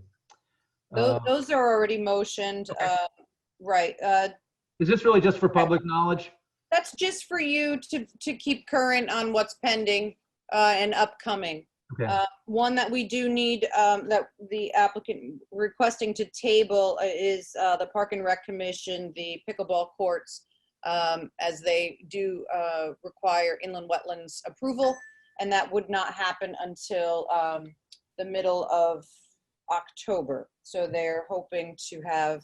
Those are already motioned, right. Is this really just for public knowledge? That's just for you to keep current on what's pending and upcoming. Okay. One that we do need, that the applicant requesting to table is the Park and Rec Commission, the pickleball courts, as they do require inland wetlands approval, and that would not happen until the middle of October. So they're hoping to have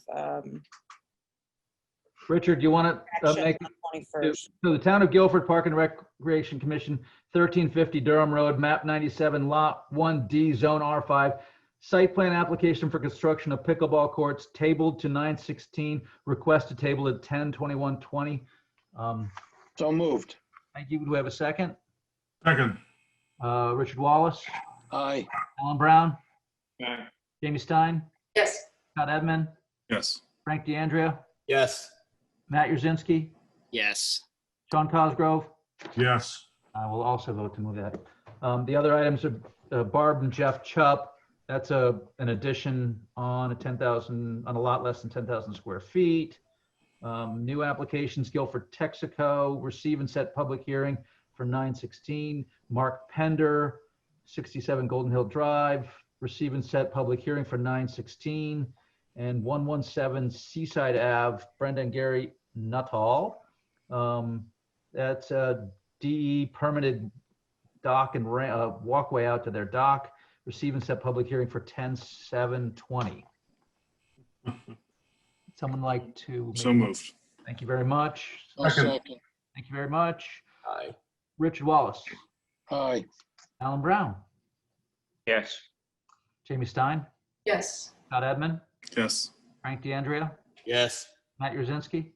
Richard, do you want to action make on 21st. so the Town of Guilford Park and Recreation Commission, 1350 Durham Road, map 97, lot 1D, zone R5, site plan application for construction of pickleball courts tabled to 9/16, request to table at 10/21/20. So moved. Thank you. Do we have a second? Second. Richard Wallace, Aye. Alan Brown, Aye. Jamie Stein, Yes. Scott Edmund, Yes. Frank DeAndrea, Yes. Matt Yurzinski, Yes. Sean Cosgrove. Yes. I will also vote to move that. The other items are Barb and Jeff Chupp. That's an addition on a lot less than 10,000 square feet. New applications, Guilford, Texaco, receive and set public hearing for 9/16. Mark Pender, 67 Golden Hill Drive, receive and set public hearing for 9/16. And 117 Seaside Ave, Brenda and Gary Nuttall. That's a DE permitted dock and walkway out to their dock. Receive and set public hearing for 10/7/20. Someone like to? So moved. Thank you very much. Second. Thank you very much. Aye. Richard Wallace, Aye. Alan Brown, Yes. Jamie Stein, Yes. Scott Edmund, Yes. Frank DeAndrea, Yes. Matt Yurzinski,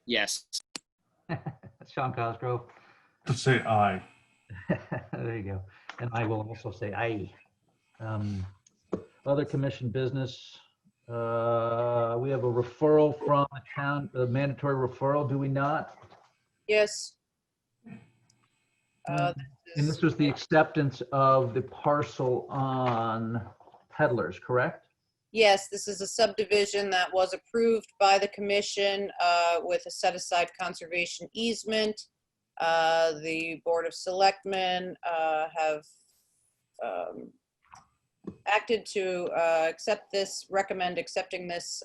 Yes. Sean Cosgrove. To say aye. There you go. And I will also say aye. Other commission business. We have a referral from the town, a mandatory referral, do we not? Yes. And this was the acceptance of the parcel on Peddlers, correct? Yes, this is a subdivision that was approved by the commission with a set-aside conservation easement. The Board of Selectmen have acted to recommend accepting this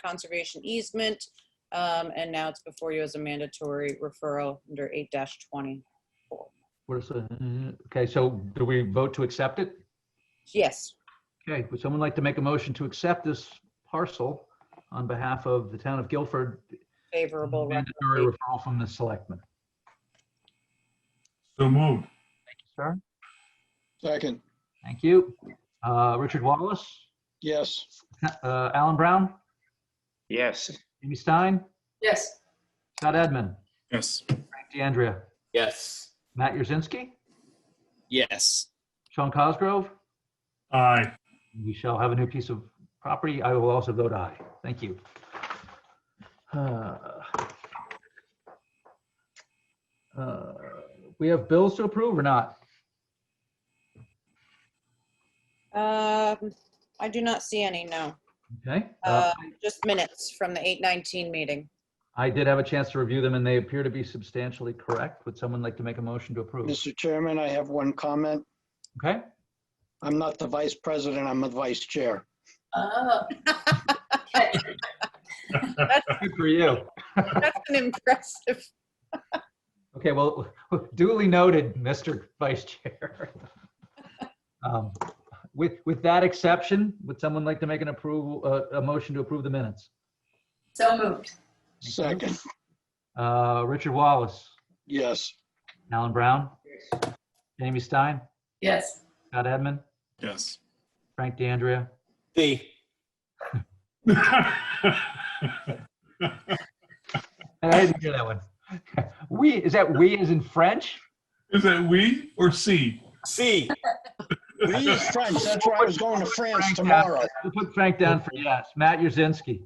conservation easement. And now it's before you as a mandatory referral under 8-20. Okay, so do we vote to accept it? Yes. Okay, would someone like to make a motion to accept this parcel on behalf of the town of Guilford? Favorable. Mandatory referral from the selectmen. So moved. Thank you, sir. Second. Thank you. Richard Wallace, Yes. Alan Brown, Yes. Amy Stein, Yes. Scott Edmund, Yes. Frank DeAndrea, Yes. Matt Yurzinski, Yes. Sean Cosgrove. Aye. We shall have a new piece of property. I will also vote aye. Thank you. We have bills to approve or not? I do not see any, no. Okay. Just minutes from the 8/19 meeting. I did have a chance to review them and they appear to be substantially correct. Would someone like to make a motion to approve? Mr. Chairman, I have one comment. Okay. I'm not the vice president, I'm the vice chair. Oh. Okay. Good for you. That's an impressive. Okay, well, duly noted, Mr. Vice Chair. With that exception, would someone like to make a motion to approve the minutes? So moved. Second. Richard Wallace, Yes. Alan Brown, Jamie Stein, Yes. Scott Edmund, Yes. Frank DeAndrea. D. I didn't hear that one. Is that we as in French? Is that we or C? C. We is French, that's why I was going to France tomorrow. We'll put Frank down for yes. Matt Yurzinski.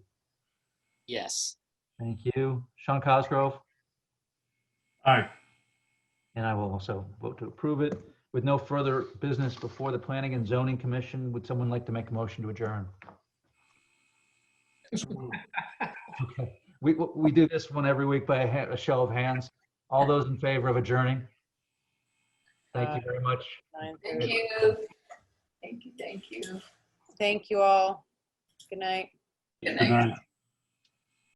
Yes. Thank you. Sean Cosgrove. Aye. And I will also vote to approve it. With no further business before the Planning and Zoning Commission, would someone like to make a motion to adjourn? Okay, we do this one every week by a show of hands. All those in favor of adjourning? Thank you very much. Thank you. Thank you. Thank you all. Good night. Good Good night. night.